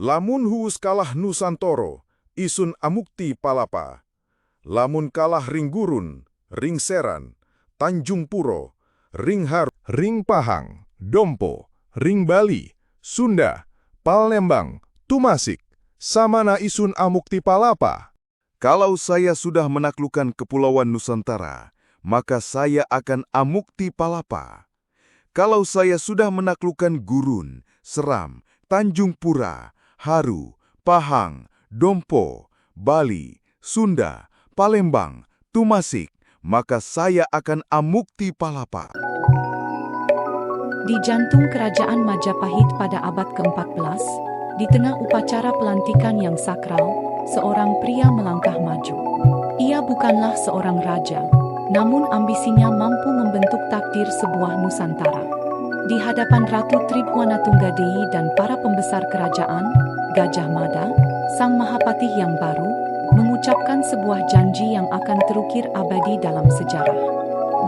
Lamun huus kalah Nusantoro, isun amukti palapa. Lamun kalah ring Gurun, ring Seran, Tanjung Puro, ring Haru, ring Pahang, Dompo, ring Bali, Sunda, Palembang, Tumasik, samana isun amukti palapa. Kalau saya sudah menaklukkan Kepulauan Nusantara, maka saya akan amukti palapa. Kalau saya sudah menaklukkan Gurun, Seram, Tanjung Pura, Haru, Pahang, Dompo, Bali, Sunda, Palembang, Tumasik, maka saya akan amukti palapa. Di jantung kerajaan Majapahit pada abad ke-14, di tengah upacara pelantikan yang sakral, seorang pria melangkah maju. Ia bukanlah seorang raja, namun ambisinya mampu membentuk takdir sebuah Nusantara. Di hadapan Ratu Tribhuwanatunggadewi dan para pembesar kerajaan, Gajah Mada, sang Mahapatih yang baru, mengucapkan sebuah janji yang akan terukir abadi dalam sejarah.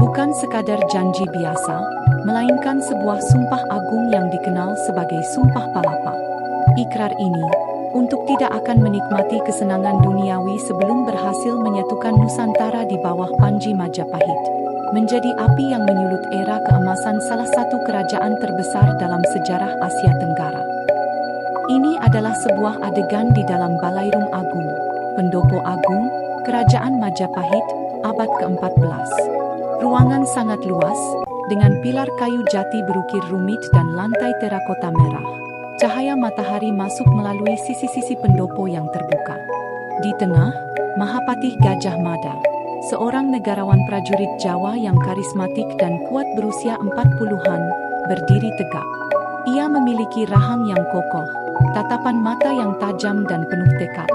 Bukan sekadar janji biasa, melainkan sebuah sumpah agung yang dikenal sebagai Sumpah Palapa. Ikrar ini, untuk tidak akan menikmati kesenangan duniawi sebelum berhasil menyatukan Nusantara di bawah Panji Majapahit, menjadi api yang menyulut era keemasan salah satu kerajaan terbesar dalam sejarah Asia Tenggara. Ini adalah sebuah adegan di dalam Balairung Agung, Pendopo Agung, Kerajaan Majapahit, abad ke-14. Ruangan sangat luas, dengan pilar kayu jati berukir rumit dan lantai terakota merah. Cahaya matahari masuk melalui sisi-sisi pendopo yang terbuka. Di tengah, Mahapatih Gajah Mada, seorang negarawan prajurit Jawa yang karismatik dan kuat berusia 40-an, berdiri tegak. Ia memiliki rahang yang kokoh, tatapan mata yang tajam dan penuh tekad,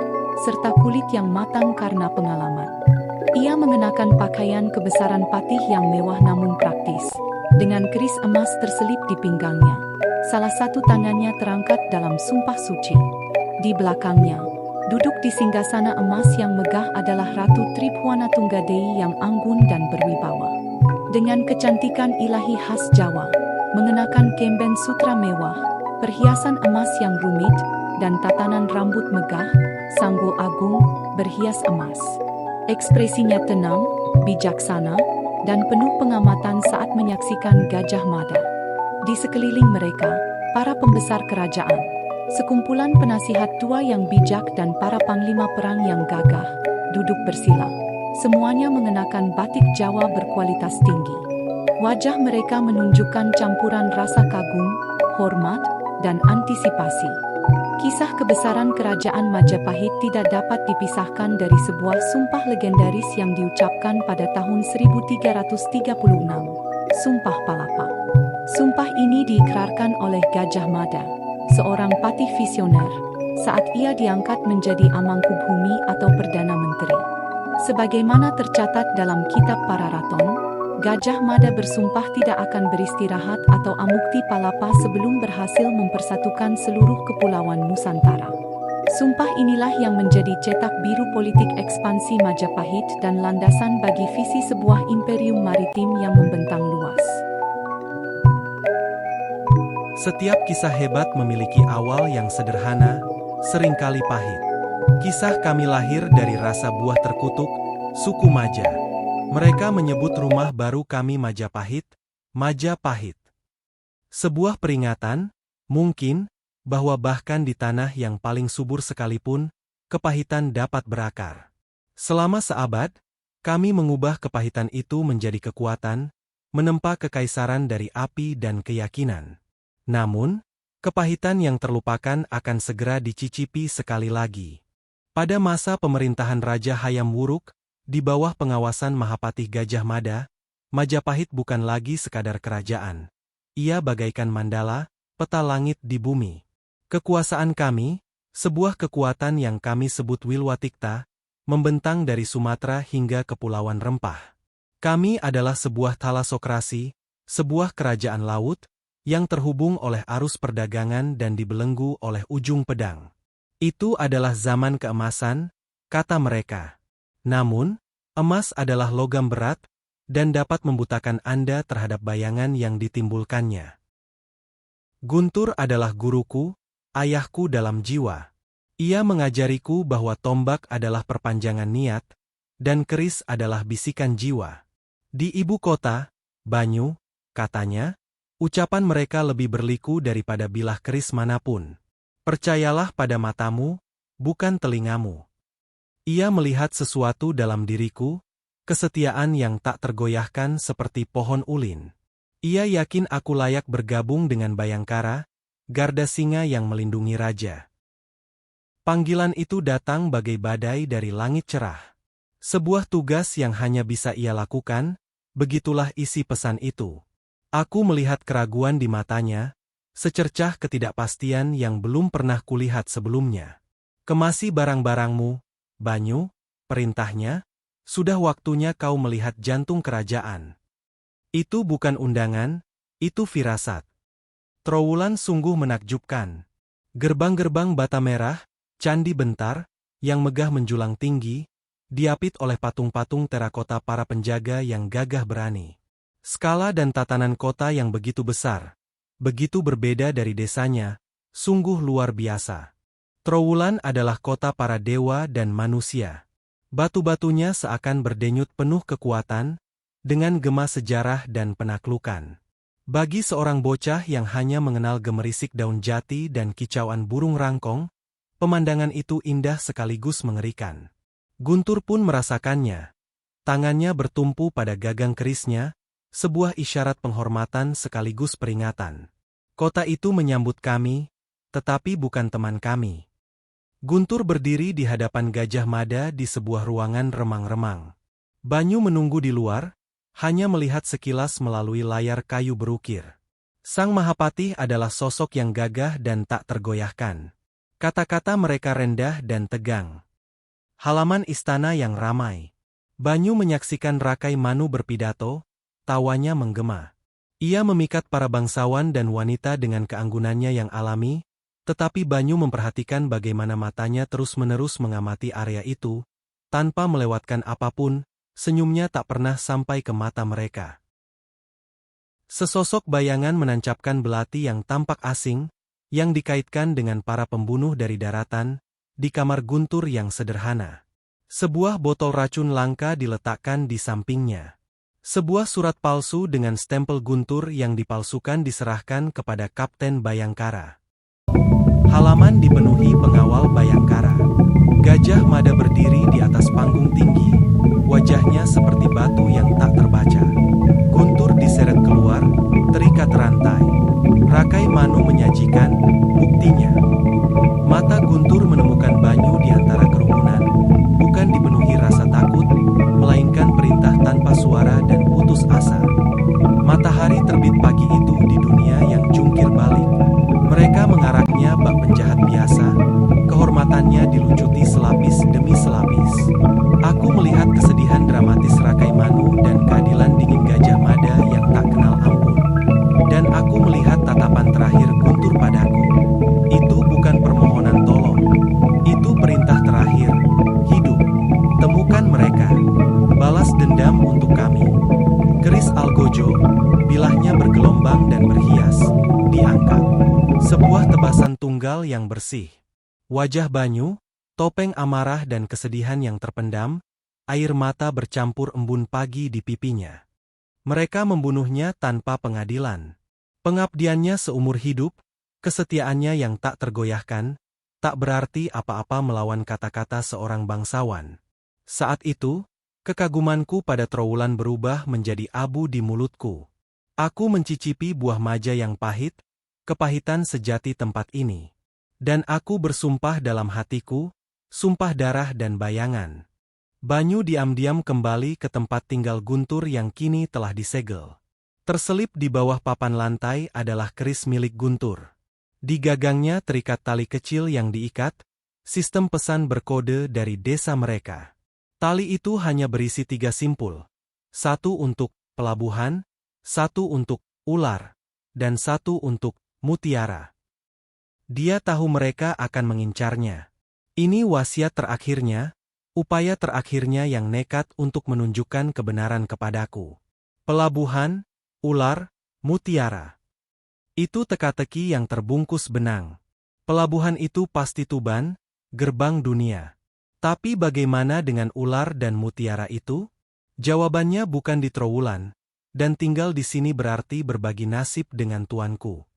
serta kulit yang matang karena pengalaman. Ia mengenakan pakaian kebesaran patih yang mewah namun praktis, dengan keris emas terselip di pinggangnya. Salah satu tangannya terangkat dalam sumpah suci. Di belakangnya, duduk di singgasana emas yang megah adalah Ratu Tribhuwanatunggadewi yang anggun dan berwibawa. Dengan kecantikan ilahi khas Jawa, mengenakan kemben sutra mewah, perhiasan emas yang rumit, dan tatanan rambut megah, Sanggo Agung berhias emas. Ekspresinya tenang, bijaksana, dan penuh pengamatan saat menyaksikan Gajah Mada. Di sekeliling mereka, para pembesar kerajaan, sekumpulan penasihat tua yang bijak dan para panglima perang yang gagah, duduk bersila. Semuanya mengenakan batik Jawa berkualitas tinggi. Wajah mereka menunjukkan campuran rasa kagum, hormat, dan antisipasi. Kisah kebesaran kerajaan Majapahit tidak dapat dipisahkan dari sebuah sumpah legendaris yang diucapkan pada tahun 1336, Sumpah Palapa. Sumpah ini diikrarkan oleh Gajah Mada, seorang patih visioner, saat ia diangkat menjadi Amangkubumi atau Perdana Menteri. Sebagaimana tercatat dalam kitab Pararaton, Gajah Mada bersumpah tidak akan beristirahat atau amukti palapa sebelum berhasil mempersatukan seluruh kepulauan Nusantara. Sumpah inilah yang menjadi cetak biru politik ekspansi Majapahit dan landasan bagi visi sebuah imperium maritim yang membentang luas. Setiap kisah hebat memiliki awal yang sederhana, seringkali pahit. Kisah kami lahir dari rasa buah terkutuk, suku Maja. Mereka menyebut rumah baru kami Majapahit, Majapahit. Sebuah peringatan, mungkin, bahwa bahkan di tanah yang paling subur sekalipun, kepahitan dapat berakar. Selama seabad, kami mengubah kepahitan itu menjadi kekuatan, menempa kekaisaran dari api dan keyakinan. Namun, kepahitan yang terlupakan akan segera dicicipi sekali lagi. Pada masa pemerintahan Raja Hayam Wuruk, di bawah pengawasan Mahapatih Gajah Mada, Majapahit bukan lagi sekadar kerajaan. Ia bagaikan mandala, peta langit di bumi. Kekuasaan kami, sebuah kekuatan yang kami sebut Wilwatikta, membentang dari Sumatera hingga Kepulauan Rempah. Kami adalah sebuah talasokrasi, sebuah kerajaan laut, yang terhubung oleh arus perdagangan dan dibelenggu oleh ujung pedang. Itu adalah zaman keemasan, kata mereka. Namun, emas adalah logam berat, dan dapat membutakan Anda terhadap bayangan yang ditimbulkannya. Guntur adalah guruku, ayahku dalam jiwa. Ia mengajariku bahwa tombak adalah perpanjangan niat, dan keris adalah bisikan jiwa. Di ibu kota, Banyu, katanya, ucapan mereka lebih berliku daripada bilah keris manapun. Percayalah pada matamu, bukan telingamu. Ia melihat sesuatu dalam diriku, kesetiaan yang tak tergoyahkan seperti pohon ulin. Ia yakin aku layak bergabung dengan Bayangkara, garda singa yang melindungi raja. Panggilan itu datang bagai badai dari langit cerah. Sebuah tugas yang hanya bisa ia lakukan, begitulah isi pesan itu. Aku melihat keraguan di matanya, secercah ketidakpastian yang belum pernah kulihat sebelumnya. Kemasi barang-barangmu, Banyu, perintahnya, sudah waktunya kau melihat jantung kerajaan. Itu bukan undangan, itu firasat. Trowulan sungguh menakjubkan. Gerbang-gerbang bata merah, candi bentar, yang megah menjulang tinggi, diapit oleh patung-patung terakota para penjaga yang gagah berani. Skala dan tatanan kota yang begitu besar, begitu berbeda dari desanya, sungguh luar biasa. Trowulan adalah kota para dewa dan manusia. Batu-batunya seakan berdenyut penuh kekuatan, dengan gema sejarah dan penaklukan. Bagi seorang bocah yang hanya mengenal gemerisik daun jati dan kicauan burung rangkong, pemandangan itu indah sekaligus mengerikan. Guntur pun merasakannya. Tangannya bertumpu pada gagang kerisnya, sebuah isyarat penghormatan sekaligus peringatan. Kota itu menyambut kami, tetapi bukan teman kami. Guntur berdiri di hadapan Gajah Mada di sebuah ruangan remang-remang. Banyu menunggu di luar, hanya melihat sekilas melalui layar kayu berukir. Sang Mahapatih adalah sosok yang gagah dan tak tergoyahkan. Kata-kata mereka rendah dan tegang. Halaman istana yang ramai. Banyu menyaksikan Rakai Manu berpidato, tawanya menggema. Ia memikat para bangsawan dan wanita dengan keanggunannya yang alami, tetapi Banyu memperhatikan bagaimana matanya terus-menerus mengamati area itu, tanpa melewatkan apapun, senyumnya tak pernah sampai ke mata mereka. Sesosok bayangan menancapkan belati yang tampak asing, yang dikaitkan dengan para pembunuh dari daratan, di kamar Guntur yang sederhana. Sebuah botol racun langka diletakkan di sampingnya. Sebuah surat palsu dengan stempel Guntur yang dipalsukan diserahkan kepada Kapten Bayangkara. Halaman dipenuhi pengawal Bayangkara. Gajah Mada berdiri di atas panggung tinggi, wajahnya seperti batu yang tak terbaca. Guntur diseret keluar, terikat rantai. Rakai Manu menyajikan buktinya. Mata Guntur menemukan Banyu di antara kerumunan, bukan dipenuhi rasa takut, melainkan perintah tanpa suara dan putus asa. Matahari terbit pagi itu di dunia yang jungkir balik. Mereka mengaraknya bak penjahat biasa, kehormatannya dilucuti selapis demi selapis. Aku melihat kesedihan dramatis Rakai Manu dan keadilan dingin Gajah Mada yang tak kenal ampun. Dan aku melihat tatapan terakhir Guntur padaku. Itu bukan permohonan tolong. Itu perintah terakhir. Hidup. Temukan mereka. Balas dendam untuk kami. Keris Algojo, bilahnya bergelombang dan berhias, diangkat. Sebuah tebasan tunggal yang bersih. Wajah Banyu, topeng amarah dan kesedihan yang terpendam, air mata bercampur embun pagi di pipinya. Mereka membunuhnya tanpa pengadilan. Pengabdiannya seumur hidup, kesetiaannya yang tak tergoyahkan, tak berarti apa-apa melawan kata-kata seorang bangsawan. Saat itu, kekagumanku pada Trowulan berubah menjadi abu di mulutku. Aku mencicipi buah maja yang pahit, kepahitan sejati tempat ini. Dan aku bersumpah dalam hatiku, sumpah darah dan bayangan. Banyu diam-diam kembali ke tempat tinggal Guntur yang kini telah disegel. Terselip di bawah papan lantai adalah keris milik Guntur. Di gagangnya terikat tali kecil yang diikat, sistem pesan berkode dari desa mereka. Tali itu hanya berisi 3 simpul. 1 untuk pelabuhan, 1 untuk ular, dan 1 untuk mutiara. Dia tahu mereka akan mengincarnya. Ini wasiat terakhirnya, upaya terakhirnya yang nekat untuk menunjukkan kebenaran kepadaku. Pelabuhan, ular, mutiara. Itu teka-teki yang terbungkus benang. Pelabuhan itu pasti Tuban, gerbang dunia. Tapi bagaimana dengan ular dan mutiara itu? Jawabannya bukan di Trowulan, dan tinggal di sini berarti berbagi nasib dengan tuanku.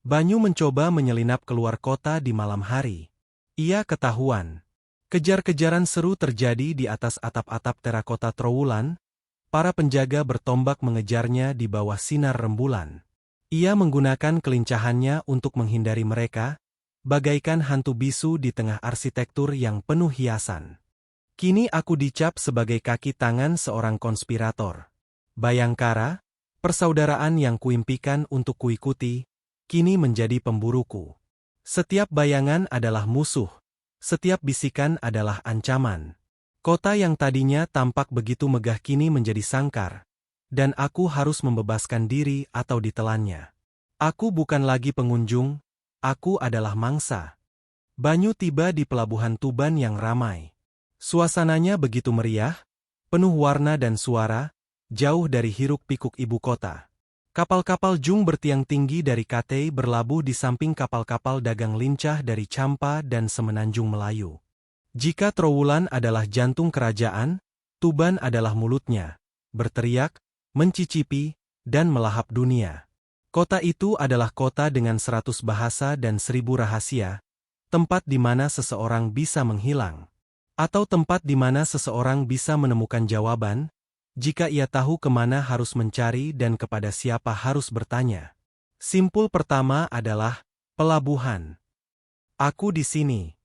Banyu mencoba menyelinap keluar kota di malam hari. Ia ketahuan. Kejar-kejaran seru terjadi di atas atap-atap terakota Trowulan. Para penjaga bertombak mengejarnya di bawah sinar rembulan. Ia menggunakan kelincahannya untuk menghindari mereka, bagaikan hantu bisu di tengah arsitektur yang penuh hiasan. Kini aku dicap sebagai kaki tangan seorang konspirator. Bayangkara, persaudaraan yang kuimpikan untuk kuikuti, kini menjadi pemburuku. Setiap bayangan adalah musuh, setiap bisikan adalah ancaman. Kota yang tadinya tampak begitu megah kini menjadi sangkar, dan aku harus membebaskan diri atau ditelannya. Aku bukan lagi pengunjung, aku adalah mangsa. Banyu tiba di pelabuhan Tuban yang ramai. Suasananya begitu meriah, penuh warna dan suara, jauh dari hiruk-pikuk ibu kota. Kapal-kapal jung bertiang tinggi dari Katei berlabuh di samping kapal-kapal dagang lincah dari Champa dan Semenanjung Melayu. Jika Trowulan adalah jantung kerajaan, Tuban adalah mulutnya, berteriak, mencicipi, dan melahap dunia. Kota itu adalah kota dengan 100 bahasa dan 1000 rahasia, tempat di mana seseorang bisa menghilang. Atau tempat di mana seseorang bisa menemukan jawaban, jika ia tahu kemana harus mencari dan kepada siapa harus bertanya. Simpul pertama adalah pelabuhan. Aku di sini.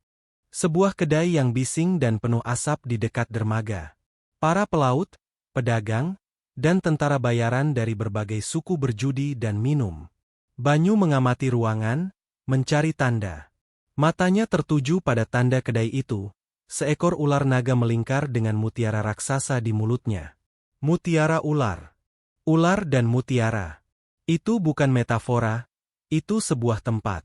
Sebuah kedai yang bising dan penuh asap di dekat dermaga. Para pelaut, pedagang, dan tentara bayaran dari berbagai suku berjudi dan minum. Banyu mengamati ruangan, mencari tanda. Matanya tertuju pada tanda kedai itu. Seekor ular naga melingkar dengan mutiara raksasa di mulutnya. Mutiara ular. Ular dan mutiara. Itu bukan metafora, itu sebuah tempat.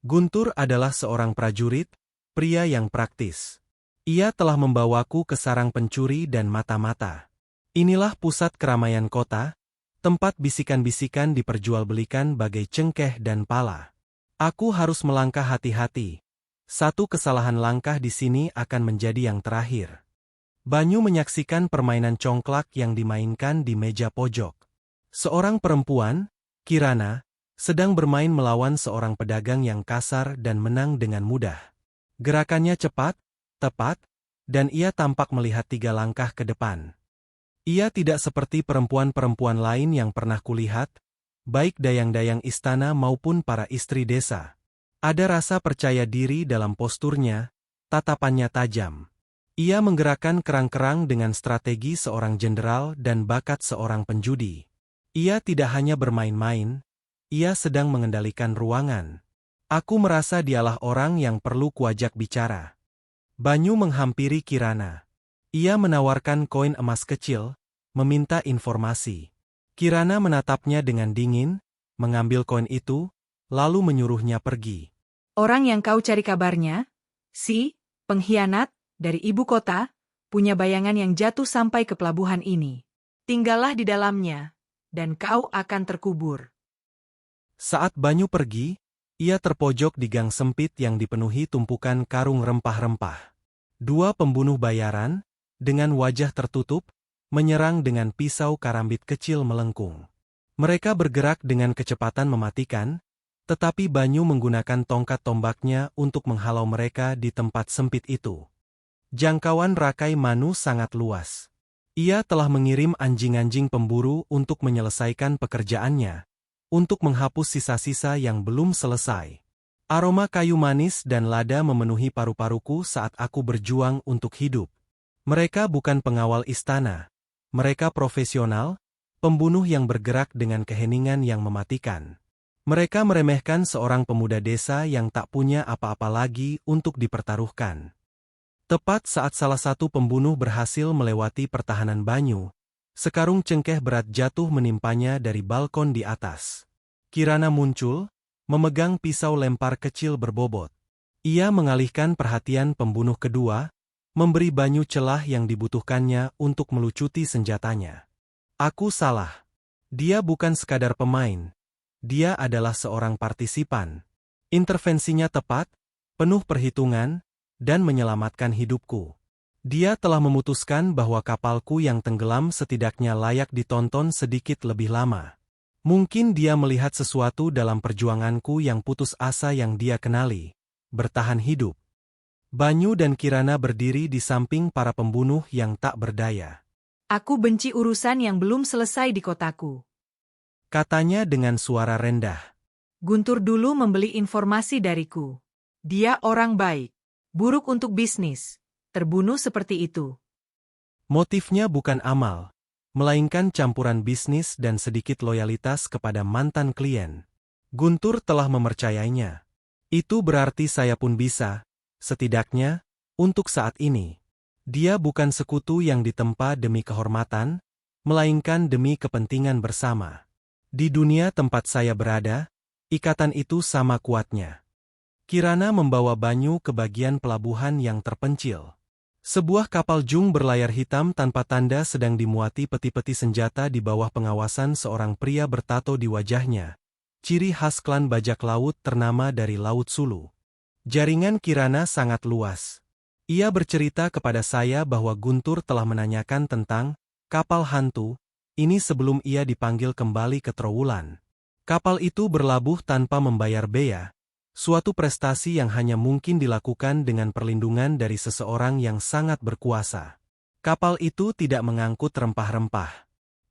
Guntur adalah seorang prajurit, pria yang praktis. Ia telah membawaku ke sarang pencuri dan mata-mata. Inilah pusat keramaian kota, tempat bisikan-bisikan diperjualbelikan bagai cengkeh dan pala. Aku harus melangkah hati-hati. Satu kesalahan langkah di sini akan menjadi yang terakhir. Banyu menyaksikan permainan congklak yang dimainkan di meja pojok. Seorang perempuan, Kirana, sedang bermain melawan seorang pedagang yang kasar dan menang dengan mudah. Gerakannya cepat, tepat, dan ia tampak melihat 3 langkah ke depan. Ia tidak seperti perempuan-perempuan lain yang pernah kulihat, baik dayang-dayang istana maupun para istri desa. Ada rasa percaya diri dalam posturnya, tatapannya tajam. Ia menggerakkan kerang-kerang dengan strategi seorang jenderal dan bakat seorang penjudi. Ia tidak hanya bermain-main, ia sedang mengendalikan ruangan. Aku merasa dialah orang yang perlu kuajak bicara. Banyu menghampiri Kirana. Ia menawarkan koin emas kecil, meminta informasi. Kirana menatapnya dengan dingin, mengambil koin itu, lalu menyuruhnya pergi. Orang yang kau cari kabarnya, si pengkhianat, dari ibu kota, punya bayangan yang jatuh sampai ke pelabuhan ini. Tinggallah di dalamnya, dan kau akan terkubur. Saat Banyu pergi, ia terpojok di gang sempit yang dipenuhi tumpukan karung rempah-rempah. 2 pembunuh bayaran, dengan wajah tertutup, menyerang dengan pisau karambit kecil melengkung. Mereka bergerak dengan kecepatan mematikan, tetapi Banyu menggunakan tongkat tombaknya untuk menghalau mereka di tempat sempit itu. Jangkauan Rakai Manu sangat luas. Ia telah mengirim anjing-anjing pemburu untuk menyelesaikan pekerjaannya, untuk menghapus sisa-sisa yang belum selesai. Aroma kayu manis dan lada memenuhi paru-paruku saat aku berjuang untuk hidup. Mereka bukan pengawal istana. Mereka profesional, pembunuh yang bergerak dengan keheningan yang mematikan. Mereka meremehkan seorang pemuda desa yang tak punya apa-apa lagi untuk dipertaruhkan. Tepat saat salah satu pembunuh berhasil melewati pertahanan Banyu, sekarung cengkeh berat jatuh menimpanya dari balkon di atas. Kirana muncul, memegang pisau lempar kecil berbobot. Ia mengalihkan perhatian pembunuh kedua, memberi Banyu celah yang dibutuhkannya untuk melucuti senjatanya. Aku salah. Dia bukan sekadar pemain. Dia adalah seorang partisipan. Intervensinya tepat, penuh perhitungan, dan menyelamatkan hidupku. Dia telah memutuskan bahwa kapalku yang tenggelam setidaknya layak ditonton sedikit lebih lama. Mungkin dia melihat sesuatu dalam perjuanganku yang putus asa yang dia kenali. Bertahan hidup. Banyu dan Kirana berdiri di samping para pembunuh yang tak berdaya. Aku benci urusan yang belum selesai di kotaku. Katanya dengan suara rendah. Guntur dulu membeli informasi dariku. Dia orang baik. Buruk untuk bisnis. Terbunuh seperti itu. Motifnya bukan amal, melainkan campuran bisnis dan sedikit loyalitas kepada mantan klien. Guntur telah mempercayainya. Itu berarti saya pun bisa, setidaknya, untuk saat ini. Dia bukan sekutu yang ditempa demi kehormatan, melainkan demi kepentingan bersama. Di dunia tempat saya berada, ikatan itu sama kuatnya. Kirana membawa Banyu ke bagian pelabuhan yang terpencil. Sebuah kapal jung berlayar hitam tanpa tanda sedang dimuati peti-peti senjata di bawah pengawasan seorang pria bertato di wajahnya. Ciri khas klan bajak laut ternama dari Laut Sulu. Jaringan Kirana sangat luas. Ia bercerita kepada saya bahwa Guntur telah menanyakan tentang kapal hantu ini sebelum ia dipanggil kembali ke Trowulan. Kapal itu berlabuh tanpa membayar bea. Suatu prestasi yang hanya mungkin dilakukan dengan perlindungan dari seseorang yang sangat berkuasa. Kapal itu tidak mengangkut rempah-rempah.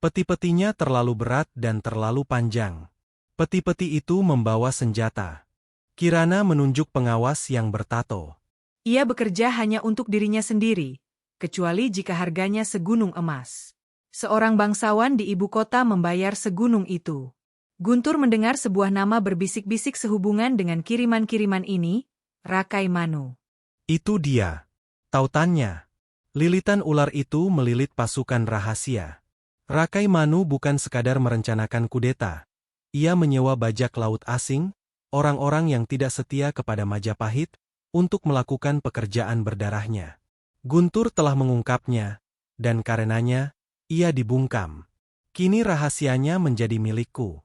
Peti-petinya terlalu berat dan terlalu panjang. Peti-peti itu membawa senjata. Kirana menunjuk pengawas yang bertato. Ia bekerja hanya untuk dirinya sendiri, kecuali jika harganya segunung emas. Seorang bangsawan di ibu kota membayar segunung itu. Guntur mendengar sebuah nama berbisik-bisik sehubungan dengan kiriman-kiriman ini, Rakai Manu. Itu dia. Tautannya. Lilitan ular itu melilit pasukan rahasia. Rakai Manu bukan sekadar merencanakan kudeta. Ia menyewa bajak laut asing, orang-orang yang tidak setia kepada Majapahit, untuk melakukan pekerjaan berdarahnya. Guntur telah mengungkapnya, dan karenanya, ia dibungkam. Kini rahasianya menjadi milikku.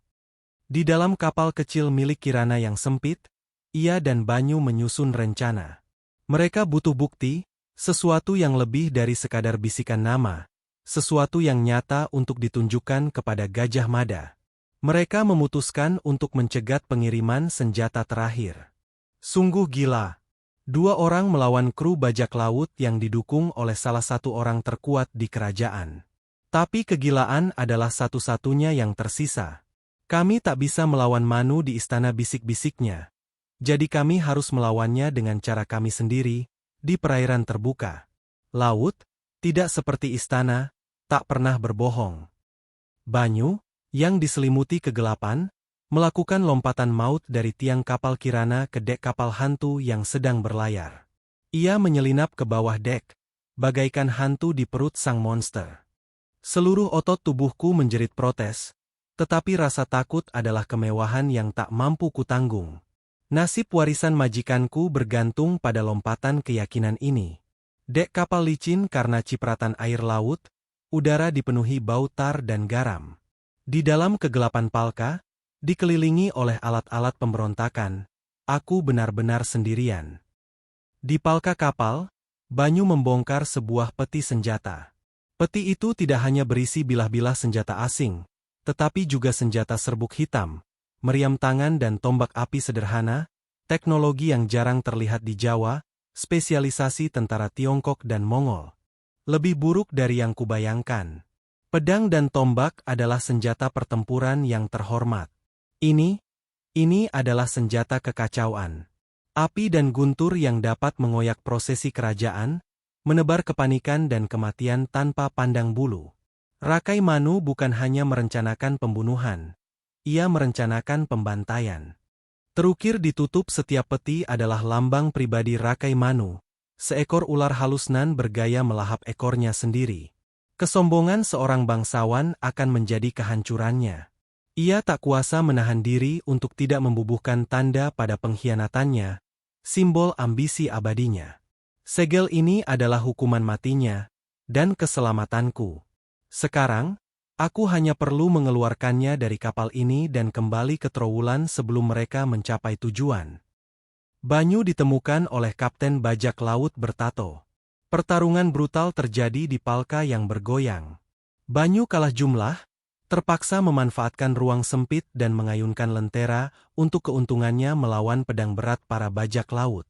Di dalam kapal kecil milik Kirana yang sempit, ia dan Banyu menyusun rencana. Mereka butuh bukti, sesuatu yang lebih dari sekadar bisikan nama, sesuatu yang nyata untuk ditunjukkan kepada Gajah Mada. Mereka memutuskan untuk mencegat pengiriman senjata terakhir. Sungguh gila. 2 orang melawan kru bajak laut yang didukung oleh salah satu orang terkuat di kerajaan. Tapi kegilaan adalah satu-satunya yang tersisa. Kami tak bisa melawan Manu di istana bisik-bisiknya. Jadi kami harus melawannya dengan cara kami sendiri, di perairan terbuka. Laut, tidak seperti istana, tak pernah berbohong. Banyu, yang diselimuti kegelapan, melakukan lompatan maut dari tiang kapal Kirana ke dek kapal hantu yang sedang berlayar. Ia menyelinap ke bawah dek, bagaikan hantu di perut sang monster. Seluruh otot tubuhku menjerit protes, tetapi rasa takut adalah kemewahan yang tak mampu kutanggung. Nasib warisan majikanku bergantung pada lompatan keyakinan ini. Dek kapal licin karena cipratan air laut, udara dipenuhi bau tar dan garam. Di dalam kegelapan palka, dikelilingi oleh alat-alat pemberontakan, aku benar-benar sendirian. Di palka kapal, Banyu membongkar sebuah peti senjata. Peti itu tidak hanya berisi bilah-bilah senjata asing, tetapi juga senjata serbuk hitam, meriam tangan dan tombak api sederhana, teknologi yang jarang terlihat di Jawa, spesialisasi tentara Tiongkok dan Mongol. Lebih buruk dari yang kubayangkan. Pedang dan tombak adalah senjata pertempuran yang terhormat. Ini adalah senjata kekacauan. Api dan guntur yang dapat mengoyak prosesi kerajaan, menebar kepanikan dan kematian tanpa pandang bulu. Rakai Manu bukan hanya merencanakan pembunuhan, ia merencanakan pembantaian. Terukir ditutup setiap peti adalah lambang pribadi Rakai Manu, seekor ular halusnan bergaya melahap ekornya sendiri. Kesombongan seorang bangsawan akan menjadi kehancurannya. Ia tak kuasa menahan diri untuk tidak membubuhkan tanda pada pengkhianatannya, simbol ambisi abadinya. Segel ini adalah hukuman matinya, dan keselamatanku. Sekarang, aku hanya perlu mengeluarkannya dari kapal ini dan kembali ke Trowulan sebelum mereka mencapai tujuan. Banyu ditemukan oleh Kapten Bajak Laut bertato. Pertarungan brutal terjadi di Palka yang bergoyang. Banyu kalah jumlah, terpaksa memanfaatkan ruang sempit dan mengayunkan lentera untuk keuntungannya melawan pedang berat para bajak laut.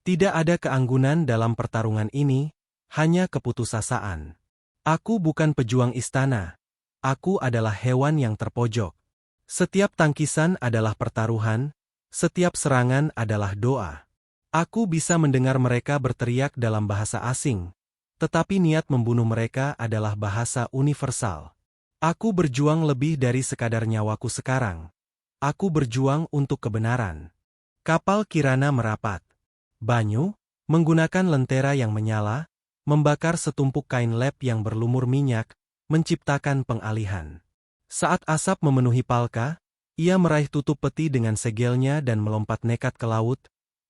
Tidak ada keanggunan dalam pertarungan ini, hanya keputusasaan. Aku bukan pejuang istana. Aku adalah hewan yang terpojok. Setiap tangkisan adalah pertaruhan, setiap serangan adalah doa. Aku bisa mendengar mereka berteriak dalam bahasa asing, tetapi niat membunuh mereka adalah bahasa universal. Aku berjuang lebih dari sekadar nyawaku sekarang. Aku berjuang untuk kebenaran. Kapal Kirana merapat. Banyu, menggunakan lentera yang menyala, membakar setumpuk kain lap yang berlumur minyak, menciptakan pengalihan. Saat asap memenuhi Palka, ia meraih tutup peti dengan segelnya dan melompat nekat ke laut,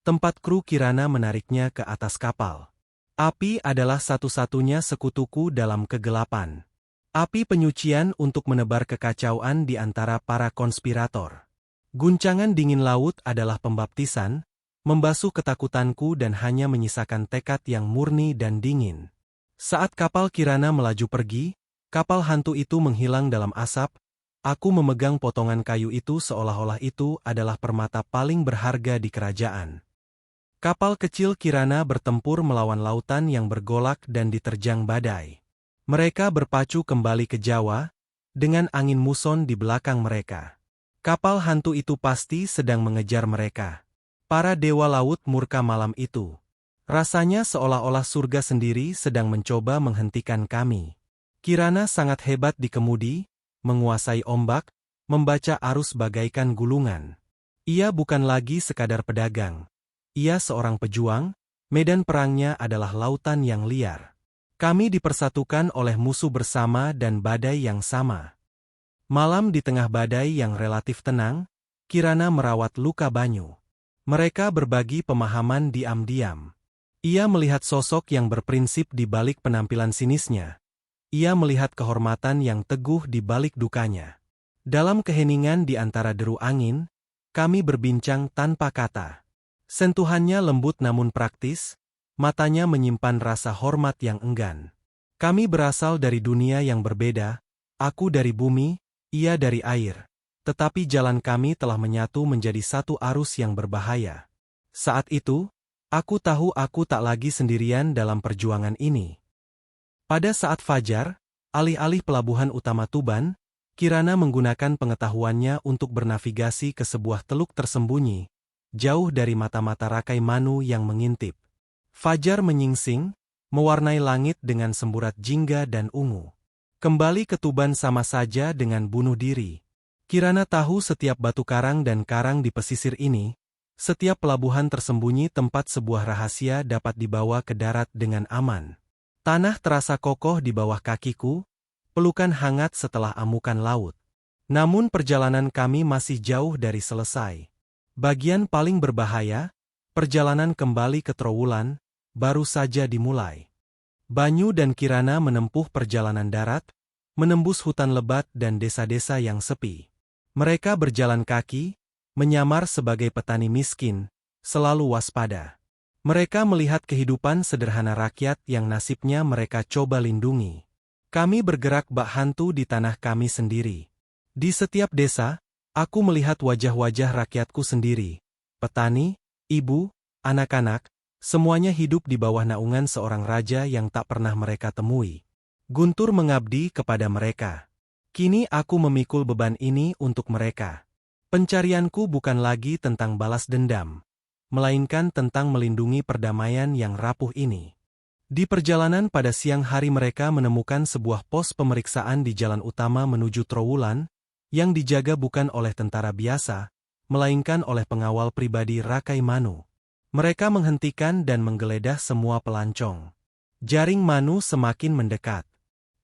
tempat kru Kirana menariknya ke atas kapal. Api adalah satu-satunya sekutuku dalam kegelapan. Api penyucian untuk menebar kekacauan di antara para konspirator. Guncangan dingin laut adalah pembaptisan, membasuh ketakutanku dan hanya menyisakan tekad yang murni dan dingin. Saat kapal Kirana melaju pergi, kapal hantu itu menghilang dalam asap, aku memegang potongan kayu itu seolah-olah itu adalah permata paling berharga di kerajaan. Kapal kecil Kirana bertempur melawan lautan yang bergolak dan diterjang badai. Mereka berpacu kembali ke Jawa, dengan angin muson di belakang mereka. Kapal hantu itu pasti sedang mengejar mereka. Para dewa laut murka malam itu. Rasanya seolah-olah surga sendiri sedang mencoba menghentikan kami. Kirana sangat hebat di kemudi, menguasai ombak, membaca arus bagaikan gulungan. Ia bukan lagi sekadar pedagang. Ia seorang pejuang, medan perangnya adalah lautan yang liar. Kami dipersatukan oleh musuh bersama dan badai yang sama. Malam di tengah badai yang relatif tenang, Kirana merawat luka Banyu. Mereka berbagi pemahaman diam-diam. Ia melihat sosok yang berprinsip di balik penampilan sinisnya. Ia melihat kehormatan yang teguh di balik dukanya. Dalam keheningan di antara deru angin, kami berbincang tanpa kata. Sentuhannya lembut namun praktis, matanya menyimpan rasa hormat yang enggan. Kami berasal dari dunia yang berbeda, aku dari bumi, ia dari air. Tetapi jalan kami telah menyatu menjadi satu arus yang berbahaya. Saat itu, aku tahu aku tak lagi sendirian dalam perjuangan ini. Pada saat fajar, alih-alih pelabuhan utama Tuban, Kirana menggunakan pengetahuannya untuk bernavigasi ke sebuah teluk tersembunyi, jauh dari mata-mata Rakai Manu yang mengintip. Fajar menyingsing, mewarnai langit dengan semburat jingga dan ungu. Kembali ke Tuban sama saja dengan bunuh diri. Kirana tahu setiap batu karang dan karang di pesisir ini, setiap pelabuhan tersembunyi tempat sebuah rahasia dapat dibawa ke darat dengan aman. Tanah terasa kokoh di bawah kakiku, pelukan hangat setelah amukan laut. Namun perjalanan kami masih jauh dari selesai. Bagian paling berbahaya, perjalanan kembali ke Trowulan, baru saja dimulai. Banyu dan Kirana menempuh perjalanan darat, menembus hutan lebat dan desa-desa yang sepi. Mereka berjalan kaki, menyamar sebagai petani miskin, selalu waspada. Mereka melihat kehidupan sederhana rakyat yang nasibnya mereka coba lindungi. Kami bergerak bak hantu di tanah kami sendiri. Di setiap desa, aku melihat wajah-wajah rakyatku sendiri. Petani, ibu, anak-anak, semuanya hidup di bawah naungan seorang raja yang tak pernah mereka temui. Guntur mengabdi kepada mereka. Kini aku memikul beban ini untuk mereka. Pencarianku bukan lagi tentang balas dendam, melainkan tentang melindungi perdamaian yang rapuh ini. Di perjalanan pada siang hari mereka menemukan sebuah pos pemeriksaan di jalan utama menuju Trowulan, yang dijaga bukan oleh tentara biasa, melainkan oleh pengawal pribadi Rakai Manu. Mereka menghentikan dan menggeledah semua pelancong. Jaring Manu semakin mendekat.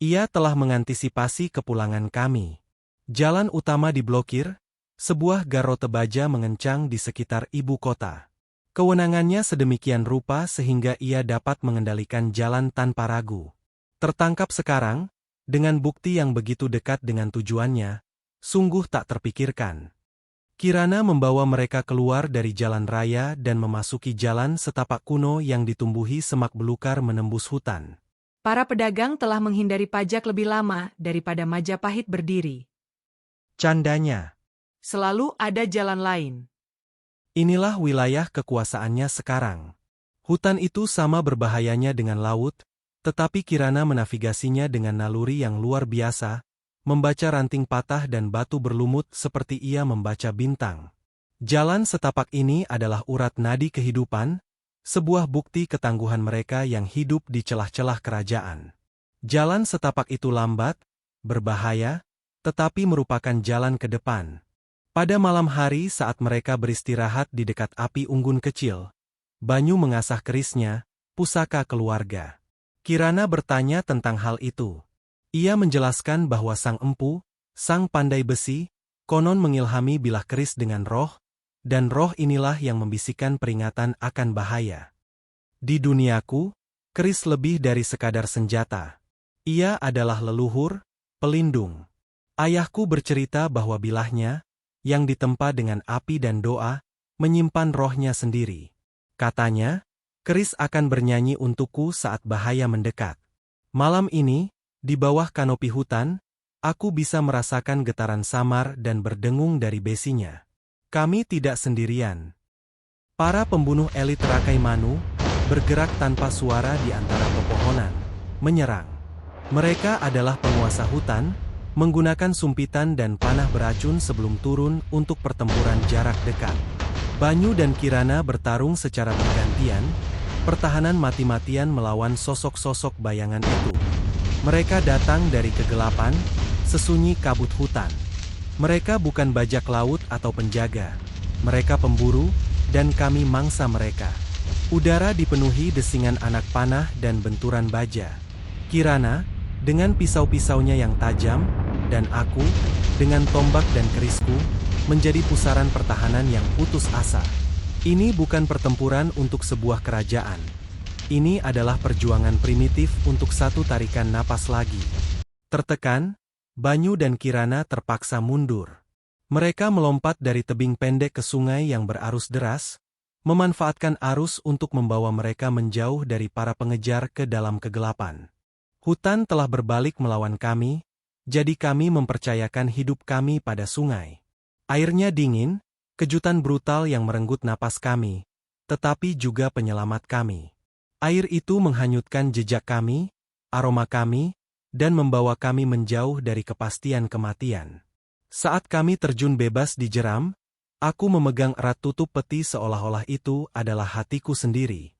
Ia telah mengantisipasi kepulangan kami. Jalan utama diblokir, sebuah garote baja mengencang di sekitar ibu kota. Kewenangannya sedemikian rupa sehingga ia dapat mengendalikan jalan tanpa ragu. Tertangkap sekarang, dengan bukti yang begitu dekat dengan tujuannya, sungguh tak terpikirkan. Kirana membawa mereka keluar dari jalan raya dan memasuki jalan setapak kuno yang ditumbuhi semak belukar menembus hutan. Para pedagang telah menghindari pajak lebih lama daripada Majapahit berdiri. Candanya, Selalu ada jalan lain. inilah wilayah kekuasaannya sekarang. Hutan itu sama berbahayanya dengan laut, tetapi Kirana menavigasinya dengan naluri yang luar biasa, membaca ranting patah dan batu berlumut seperti ia membaca bintang. Jalan setapak ini adalah urat nadi kehidupan, sebuah bukti ketangguhan mereka yang hidup di celah-celah kerajaan. Jalan setapak itu lambat, berbahaya, tetapi merupakan jalan ke depan. Pada malam hari saat mereka beristirahat di dekat api unggun kecil, Banyu mengasah kerisnya, pusaka keluarga. Kirana bertanya tentang hal itu. Ia menjelaskan bahwa sang empu, sang pandai besi, konon mengilhami bilah keris dengan roh, dan roh inilah yang membisikkan peringatan akan bahaya. Di duniaku, keris lebih dari sekadar senjata. Ia adalah leluhur, pelindung. Ayahku bercerita bahwa bilahnya, yang ditempa dengan api dan doa, menyimpan rohnya sendiri. Katanya, keris akan bernyanyi untukku saat bahaya mendekat. Malam ini, di bawah kanopi hutan, aku bisa merasakan getaran samar dan berdengung dari besinya. Kami tidak sendirian. Para pembunuh elit Rakai Manu bergerak tanpa suara di antara pepohonan, menyerang. Mereka adalah penguasa hutan, menggunakan sumpitan dan panah beracun sebelum turun untuk pertempuran jarak dekat. Banyu dan Kirana bertarung secara bergantian, pertahanan mati-matian melawan sosok-sosok bayangan itu. Mereka datang dari kegelapan, sesunyi kabut hutan. Mereka bukan bajak laut atau penjaga. Mereka pemburu, dan kami mangsa mereka. Udara dipenuhi desingan anak panah dan benturan baja. Kirana, dengan pisau-pisaunya yang tajam, dan aku, dengan tombak dan kerisku, menjadi pusaran pertahanan yang putus asa. Ini bukan pertempuran untuk sebuah kerajaan. Ini adalah perjuangan primitif untuk satu tarikan napas lagi. Tertekan, Banyu dan Kirana terpaksa mundur. Mereka melompat dari tebing pendek ke sungai yang berarus deras, memanfaatkan arus untuk membawa mereka menjauh dari para pengejar ke dalam kegelapan. Hutan telah berbalik melawan kami, jadi kami mempercayakan hidup kami pada sungai. Airnya dingin, kejutan brutal yang merenggut napas kami, tetapi juga penyelamat kami. Air itu menghanyutkan jejak kami, aroma kami, dan membawa kami menjauh dari kepastian kematian. Saat kami terjun bebas di jeram, aku memegang erat tutup peti seolah-olah itu adalah hatiku sendiri.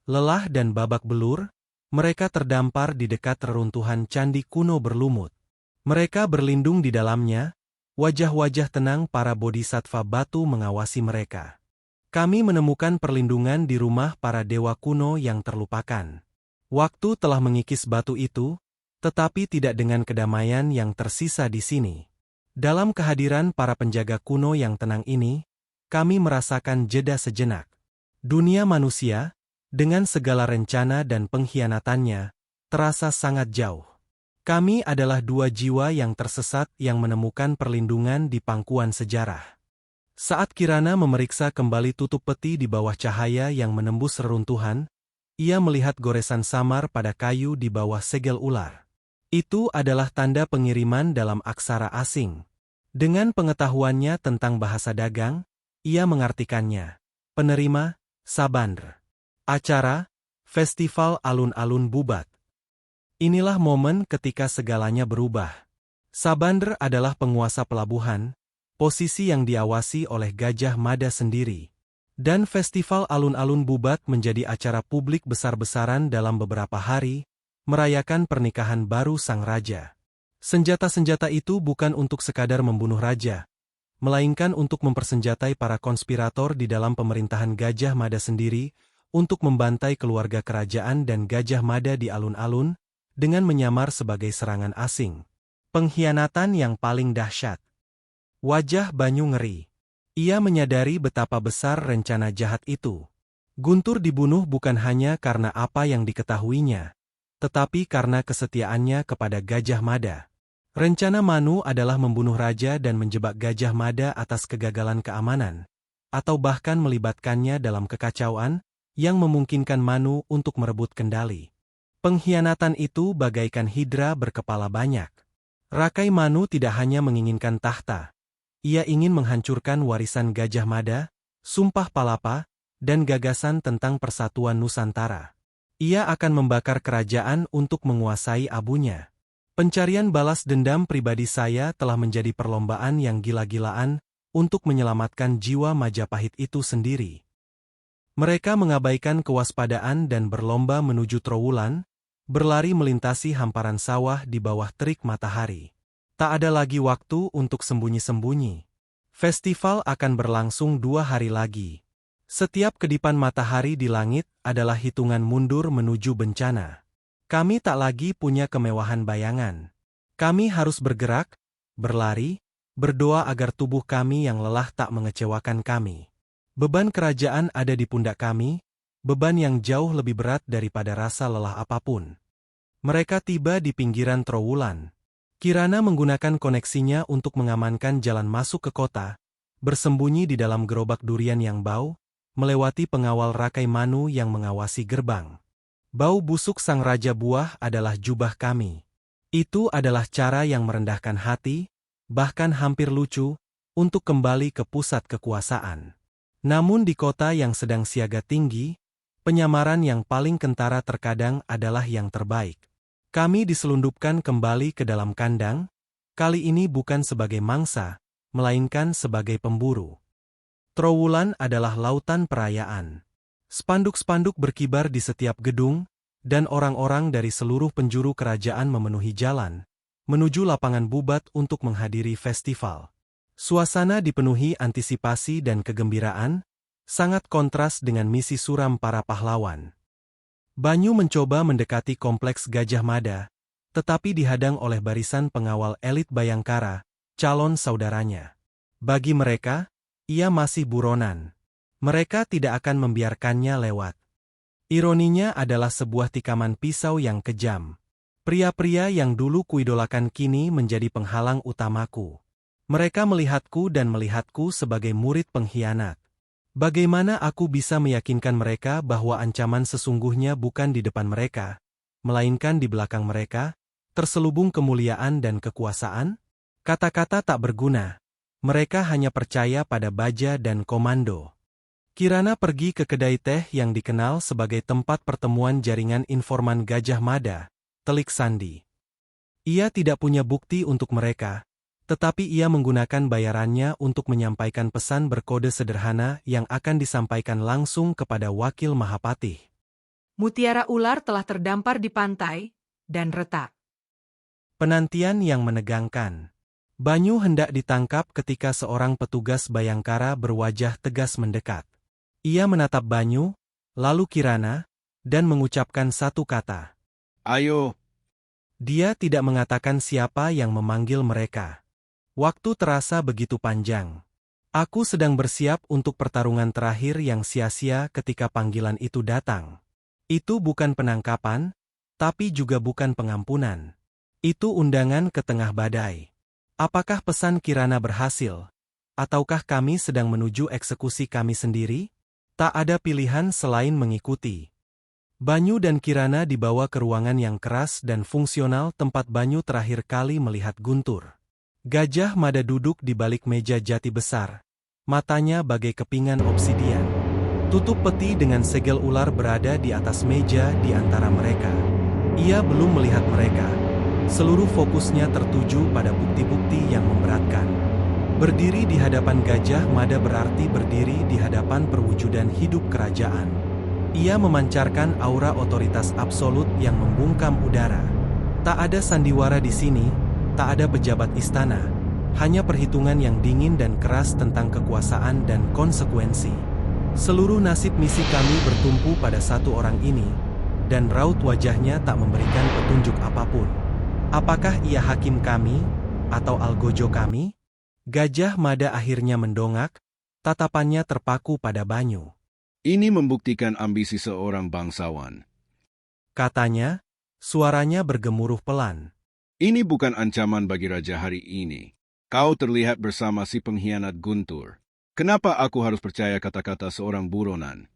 Lelah dan babak belur, mereka terdampar di dekat reruntuhan candi kuno berlumut. Mereka berlindung di dalamnya, wajah-wajah tenang para bodhisattva batu mengawasi mereka. Kami menemukan perlindungan di rumah para dewa kuno yang terlupakan. Waktu telah mengikis batu itu, tetapi tidak dengan kedamaian yang tersisa di sini. Dalam kehadiran para penjaga kuno yang tenang ini, kami merasakan jeda sejenak. Dunia manusia, dengan segala rencana dan pengkhianatannya, terasa sangat jauh. Kami adalah dua jiwa yang tersesat yang menemukan perlindungan di pangkuan sejarah. Saat Kirana memeriksa kembali tutup peti di bawah cahaya yang menembus reruntuhan, ia melihat goresan samar pada kayu di bawah segel ular. Itu adalah tanda pengiriman dalam aksara asing. Dengan pengetahuannya tentang bahasa dagang, ia mengartikannya. Penerima, Sabandr. Acara, Festival Alun-Alun Bubat. Inilah momen ketika segalanya berubah. Sabandr adalah penguasa pelabuhan, posisi yang diawasi oleh Gajah Mada sendiri. Dan Festival Alun-Alun Bubat menjadi acara publik besar-besaran dalam beberapa hari, merayakan pernikahan baru sang raja. Senjata-senjata itu bukan untuk sekadar membunuh raja, melainkan untuk mempersenjatai para konspirator di dalam pemerintahan Gajah Mada sendiri, untuk membantai keluarga kerajaan dan Gajah Mada di alun-alun, dengan menyamar sebagai serangan asing. Pengkhianatan yang paling dahsyat. Wajah Banyu ngeri. Ia menyadari betapa besar rencana jahat itu. Guntur dibunuh bukan hanya karena apa yang diketahuinya, tetapi karena kesetiaannya kepada Gajah Mada. Rencana Manu adalah membunuh raja dan menjebak Gajah Mada atas kegagalan keamanan, atau bahkan melibatkannya dalam kekacauan yang memungkinkan Manu untuk merebut kendali. Pengkhianatan itu bagaikan hidra berkepala banyak. Rakai Manu tidak hanya menginginkan tahta. Ia ingin menghancurkan warisan Gajah Mada, Sumpah Palapa, dan gagasan tentang persatuan Nusantara. Ia akan membakar kerajaan untuk menguasai abunya. Pencarian balas dendam pribadi saya telah menjadi perlombaan yang gila-gilaan untuk menyelamatkan jiwa Majapahit itu sendiri. Mereka mengabaikan kewaspadaan dan berlomba menuju Trowulan, berlari melintasi hamparan sawah di bawah terik matahari. Tak ada lagi waktu untuk sembunyi-sembunyi. Festival akan berlangsung 2 hari lagi. Setiap kedipan matahari di langit adalah hitungan mundur menuju bencana. Kami tak lagi punya kemewahan bayangan. Kami harus bergerak, berlari, berdoa agar tubuh kami yang lelah tak mengecewakan kami. Beban kerajaan ada di pundak kami, beban yang jauh lebih berat daripada rasa lelah apapun. Mereka tiba di pinggiran Trowulan. Kirana menggunakan koneksinya untuk mengamankan jalan masuk ke kota, bersembunyi di dalam gerobak durian yang bau, melewati pengawal Rakai Manu yang mengawasi gerbang. Bau busuk sang raja buah adalah jubah kami. Itu adalah cara yang merendahkan hati, bahkan hampir lucu, untuk kembali ke pusat kekuasaan. Namun di kota yang sedang siaga tinggi, penyamaran yang paling kentara terkadang adalah yang terbaik. Kami diselundupkan kembali ke dalam kandang, kali ini bukan sebagai mangsa, melainkan sebagai pemburu. Trowulan adalah lautan perayaan. Spanduk-spanduk berkibar di setiap gedung, dan orang-orang dari seluruh penjuru kerajaan memenuhi jalan, menuju lapangan Bubat untuk menghadiri festival. Suasana dipenuhi antisipasi dan kegembiraan, sangat kontras dengan misi suram para pahlawan. Banyu mencoba mendekati kompleks Gajah Mada, tetapi dihadang oleh barisan pengawal elit Bayangkara, calon saudaranya. Bagi mereka, ia masih buronan. Mereka tidak akan membiarkannya lewat. Ironinya adalah sebuah tikaman pisau yang kejam. Pria-pria yang dulu kuidolakan kini menjadi penghalang utamaku. Mereka melihatku dan melihatku sebagai murid pengkhianat. Bagaimana aku bisa meyakinkan mereka bahwa ancaman sesungguhnya bukan di depan mereka, melainkan di belakang mereka, terselubung kemuliaan dan kekuasaan? Kata-kata tak berguna. Mereka hanya percaya pada baja dan komando. Kirana pergi ke kedai teh yang dikenal sebagai tempat pertemuan jaringan informan Gajah Mada, Telik Sandi. Ia tidak punya bukti untuk mereka, tetapi ia menggunakan bayarannya untuk menyampaikan pesan berkode sederhana yang akan disampaikan langsung kepada Wakil Mahapatih. Mutiara ular telah terdampar di pantai, dan retak. Penantian yang menegangkan. Banyu hendak ditangkap ketika seorang petugas Bayangkara berwajah tegas mendekat. Ia menatap Banyu, lalu Kirana, dan mengucapkan satu kata. Ayo. Dia tidak mengatakan siapa yang memanggil mereka. Waktu terasa begitu panjang. Aku sedang bersiap untuk pertarungan terakhir yang sia-sia ketika panggilan itu datang. Itu bukan penangkapan, tapi juga bukan pengampunan. Itu undangan ke tengah badai. Apakah pesan Kirana berhasil? Ataukah kami sedang menuju eksekusi kami sendiri? Tak ada pilihan selain mengikuti. Banyu dan Kirana dibawa ke ruangan yang keras dan fungsional tempat Banyu terakhir kali melihat Guntur. Gajah Mada duduk di balik meja jati besar. Matanya bagai kepingan obsidian. Tutup peti dengan segel ular berada di atas meja di antara mereka. Ia belum melihat mereka. Seluruh fokusnya tertuju pada bukti-bukti yang memberatkan. Berdiri di hadapan Gajah Mada berarti berdiri di hadapan perwujudan hidup kerajaan. Ia memancarkan aura otoritas absolut yang membungkam udara. Tak ada sandiwara di sini, tak ada pejabat istana, hanya perhitungan yang dingin dan keras tentang kekuasaan dan konsekuensi. Seluruh nasib misi kami bertumpu pada satu orang ini, dan raut wajahnya tak memberikan petunjuk apapun. Apakah ia hakim kami, atau algojo kami? Gajah Mada akhirnya mendongak, tatapannya terpaku pada Banyu. Ini membuktikan ambisi seorang bangsawan. Katanya, suaranya bergemuruh pelan. Ini bukan ancaman bagi raja hari ini. Kau terlihat bersama si pengkhianat Guntur. Kenapa aku harus percaya kata-kata seorang buronan?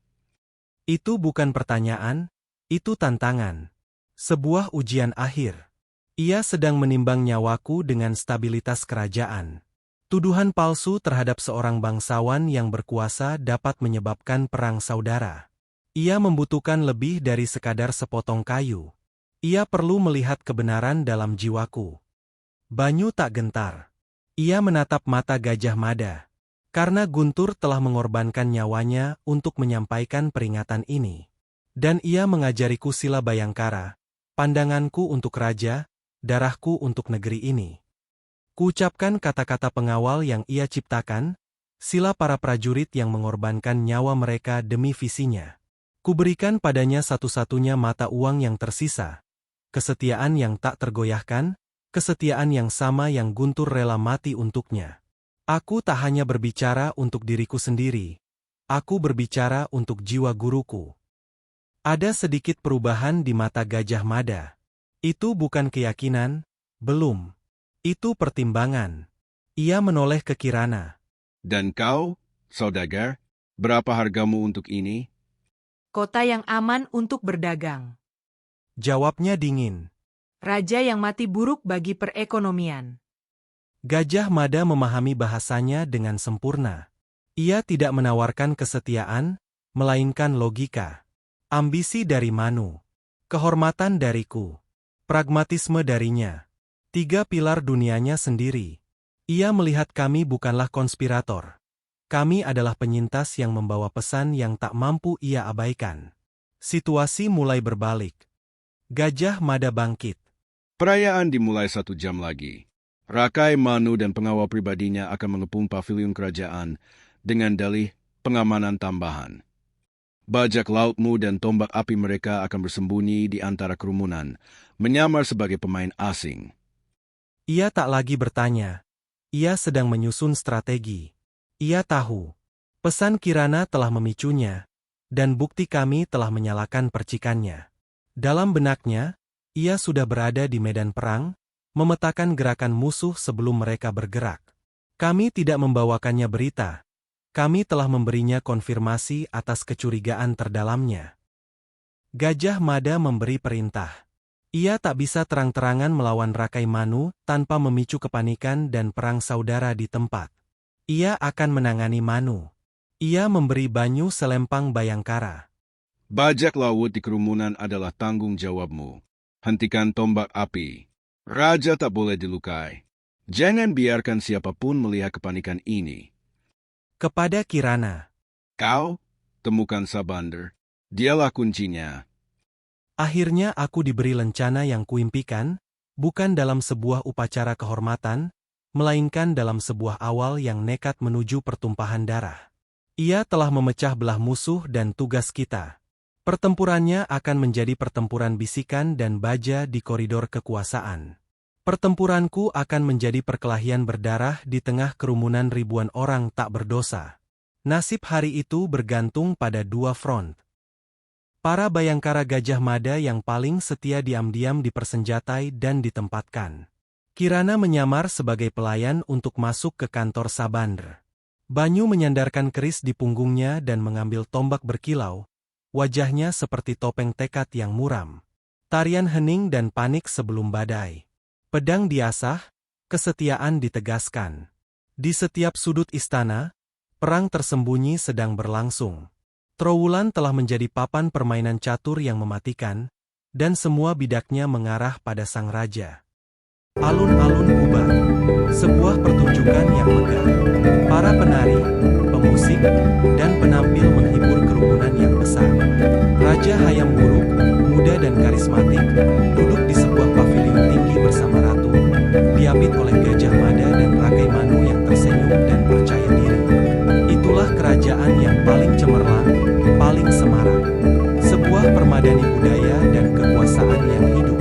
Itu bukan pertanyaan, itu tantangan. Sebuah ujian akhir. Ia sedang menimbang nyawaku dengan stabilitas kerajaan. Tuduhan palsu terhadap seorang bangsawan yang berkuasa dapat menyebabkan perang saudara. Ia membutuhkan lebih dari sekadar sepotong kayu. Ia perlu melihat kebenaran dalam jiwaku. Banyu tak gentar. Ia menatap mata Gajah Mada. Karena Guntur telah mengorbankan nyawanya untuk menyampaikan peringatan ini. Dan ia mengajariku sila Bayangkara, pandanganku untuk raja, darahku untuk negeri ini. Kuucapkan kata-kata pengawal yang ia ciptakan, sila para prajurit yang mengorbankan nyawa mereka demi visinya. Kuberikan padanya satu-satunya mata uang yang tersisa. Kesetiaan yang tak tergoyahkan, kesetiaan yang sama yang Guntur rela mati untuknya. Aku tak hanya berbicara untuk diriku sendiri. Aku berbicara untuk jiwa guruku. Ada sedikit perubahan di mata Gajah Mada. Itu bukan keyakinan, belum. Itu pertimbangan. Ia menoleh ke Kirana. Dan kau, saudagar, berapa hargamu untuk ini? Kota yang aman untuk berdagang. Jawabnya dingin. Raja yang mati buruk bagi perekonomian. Gajah Mada memahami bahasanya dengan sempurna. Ia tidak menawarkan kesetiaan, melainkan logika. Ambisi dari Manu. Kehormatan dariku. Pragmatisme darinya. 3 pilar dunianya sendiri. Ia melihat kami bukanlah konspirator. Kami adalah penyintas yang membawa pesan yang tak mampu ia abaikan. Situasi mulai berbalik. Gajah Mada bangkit. Perayaan dimulai 1 jam lagi. Rakai Manu dan pengawal pribadinya akan mengepung pavilion kerajaan dengan dalih pengamanan tambahan. Bajak lautmu dan tombak api mereka akan bersembunyi di antara kerumunan, menyamar sebagai pemain asing. Ia tak lagi bertanya. Ia sedang menyusun strategi. Ia tahu. Pesan Kirana telah memicunya, dan bukti kami telah menyalakan percikannya. Dalam benaknya, ia sudah berada di medan perang, memetakan gerakan musuh sebelum mereka bergerak. Kami tidak membawakannya berita. Kami telah memberinya konfirmasi atas kecurigaan terdalamnya. Gajah Mada memberi perintah. Ia tak bisa terang-terangan melawan Rakai Manu tanpa memicu kepanikan dan perang saudara di tempat. Ia akan menangani Manu. Ia memberi Banyu selempang Bayangkara. Bajak laut di kerumunan adalah tanggung jawabmu. Hentikan tombak api. Raja tak boleh dilukai. Jangan biarkan siapapun melihat kepanikan ini. Kepada Kirana. Kau, temukan Sabander. Dialah kuncinya. Akhirnya aku diberi lencana yang kuimpikan, bukan dalam sebuah upacara kehormatan, melainkan dalam sebuah awal yang nekat menuju pertumpahan darah. Ia telah memecah belah musuh dan tugas kita. Pertempurannya akan menjadi pertempuran bisikan dan baja di koridor kekuasaan. Pertempuranku akan menjadi perkelahian berdarah di tengah kerumunan ribuan orang tak berdosa. Nasib hari itu bergantung pada 2 front. Para Bayangkara Gajah Mada yang paling setia diam-diam dipersenjatai dan ditempatkan. Kirana menyamar sebagai pelayan untuk masuk ke kantor Sabander. Banyu menyandarkan keris di punggungnya dan mengambil tombak berkilau. Wajahnya seperti topeng tekad yang muram. Tarian hening dan panik sebelum badai. Pedang diasah, kesetiaan ditegaskan. Di setiap sudut istana, perang tersembunyi sedang berlangsung. Trowulan telah menjadi papan permainan catur yang mematikan, dan semua bidaknya mengarah pada sang raja. Alun-alun bubar. Sebuah pertunjukan yang megah. Para penari, pemusik, dan penampil menghibur kerumunan yang besar. Raja Hayam Wuruk, muda dan karismatik, duduk di sebuah pavilion tinggi bersama ratu, diapit oleh Gajah Mada dan Rakai Manu yang tersenyum dan percaya diri. Itulah kerajaan yang paling cemerlang, paling semarak. Sebuah permadani budaya dan kekuasaan yang hidup.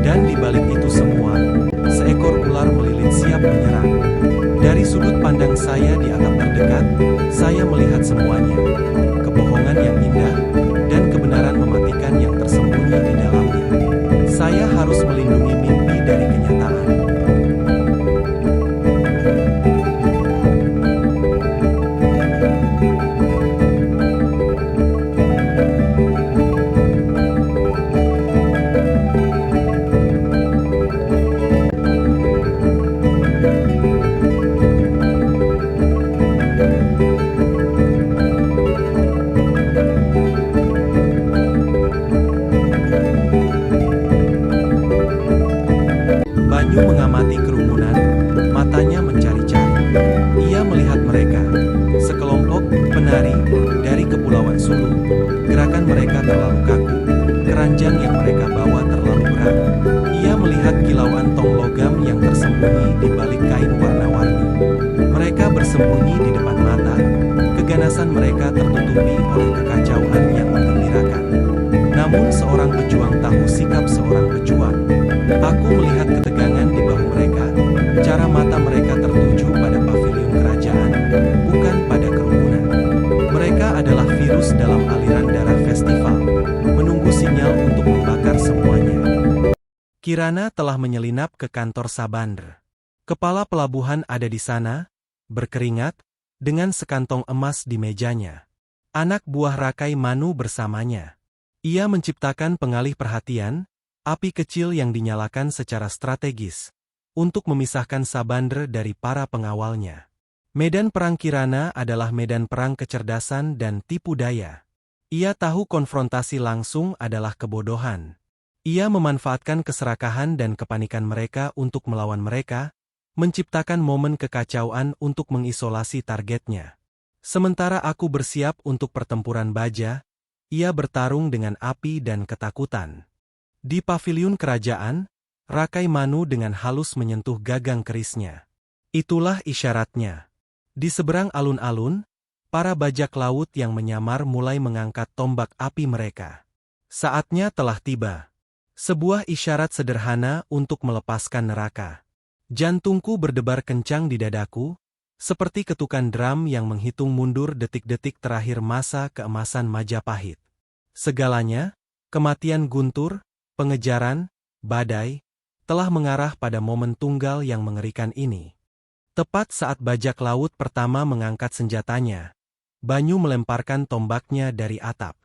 Dan di balik itu semua, seekor ular melilit siap menyerang. Dari sudut pandang saya di atap terdekat, saya melihat semuanya. Kebohongan yang indah, dan kebenaran mematikan yang tersembunyi di dalamnya. Saya harus melindungi mimpi dari kenyataan. panjang yang mereka bawa terlalu berat. Ia melihat kilauan tong logam yang tersembunyi di balik kain warna-warni. Mereka bersembunyi di depan mata, keganasan mereka tertutupi oleh kekacauan yang menggembirakan. Namun seorang pejuang tahu sikap seorang pejuang. Aku melihat ketegangan di bahu mereka, cara mata mereka tertuju pada paviliun kerajaan, bukan pada kerumunan. Mereka adalah virus dalam aliran darah festival, menunggu sinyal untuk membakar semuanya. Kirana telah menyelinap ke kantor Sabandr. Kepala pelabuhan ada di sana, berkeringat, dengan sekantong emas di mejanya. Anak buah Rakai Manu bersamanya. Ia menciptakan pengalih perhatian, api kecil yang dinyalakan secara strategis, untuk memisahkan Sabandr dari para pengawalnya. Medan perang Kirana adalah medan perang kecerdasan dan tipu daya. Ia tahu konfrontasi langsung adalah kebodohan. Ia memanfaatkan keserakahan dan kepanikan mereka untuk melawan mereka, menciptakan momen kekacauan untuk mengisolasi targetnya. Sementara aku bersiap untuk pertempuran baja, ia bertarung dengan api dan ketakutan. Di paviliun kerajaan, Rakai Manu dengan halus menyentuh gagang kerisnya. Itulah isyaratnya. Di seberang alun-alun, para bajak laut yang menyamar mulai mengangkat tombak api mereka. Saatnya telah tiba. Sebuah isyarat sederhana untuk melepaskan neraka. Jantungku berdebar kencang di dadaku, seperti ketukan drum yang menghitung mundur detik-detik terakhir masa keemasan Majapahit. Segalanya, kematian Guntur, pengejaran, badai, telah mengarah pada momen tunggal yang mengerikan ini. Tepat saat bajak laut pertama mengangkat senjatanya, Banyu melemparkan tombaknya dari atap.